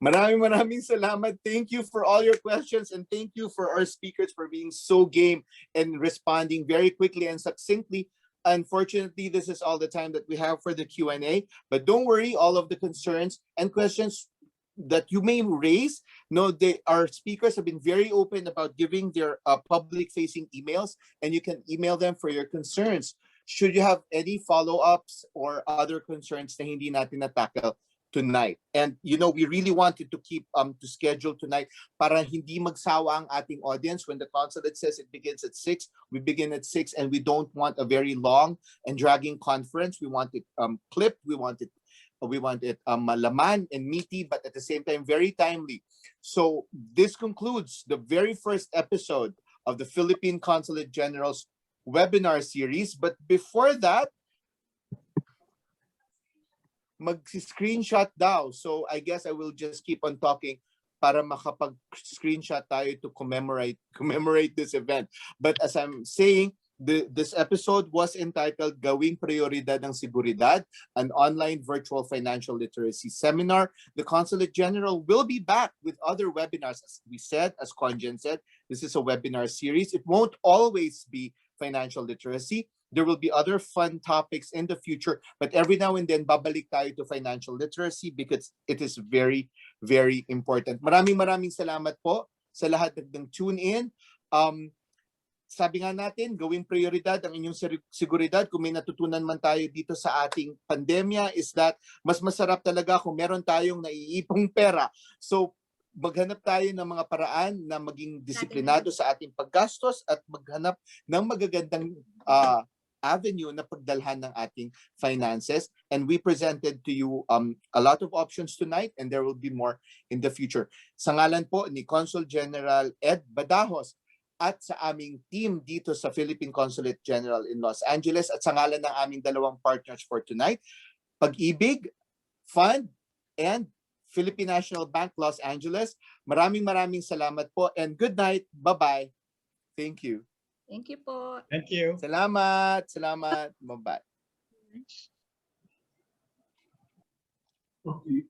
Maraming salamat. Thank you for all your questions, and thank you for our speakers for being so game and responding very quickly and succinctly. Unfortunately, this is all the time that we have for the Q&A, but don't worry, all of the concerns and questions that you may raise, our speakers have been very open about giving their public-facing emails, and you can email them for your concerns. Should you have any follow-ups or other concerns na hindi natin na-tackle tonight. And we really wanted to keep to schedule tonight para hindi magsawa ang ating audience. When the consulate says it begins at 6, we begin at 6, and we don't want a very long and dragging conference. We want it clipped, we want it malaman and meaty, but at the same time very timely. So this concludes the very first episode of the Philippine Consulate General's webinar series. But before that, mag-screenshot daw. So I guess I will just keep on talking para makapag-screenshot tayo to commemorate this event. But as I'm saying, this episode was entitled Gawing Prioridad ng Seguridad, an online virtual financial literacy seminar. The Consulate General will be back with other webinars. As we said, as Conjen said, this is a webinar series. It won't always be financial literacy. There will be other fun topics in the future, but every now and then, babalik tayo to financial literacy because it is very, very important. Maraming salamat po sa lahat ng tune in. Sabi nga natin, gawing prioridad ang inyong seguridad. Kung may natutunan man tayo dito sa ating pandemya is that mas masarap talaga kung meron tayong naiipong pera. So, maghanap tayo ng mga paraan na maging disiplinado sa ating paggastos at maghanap ng magagandang avenue na pagdalhan ng ating finances. And we presented to you a lot of options tonight, and there will be more in the future. Sa ngalan po ni Consul General Ed Badajos at sa aming team dito sa Philippine Consulate General in Los Angeles at sa ngalan ng aming dalawang partners for tonight, Pag-IBIG Fund and Philippine National Bank Los Angeles, maraming salamat po and good night. Bye-bye. Thank you. Thank you po. Thank you. Salamat. Bye-bye. Okay.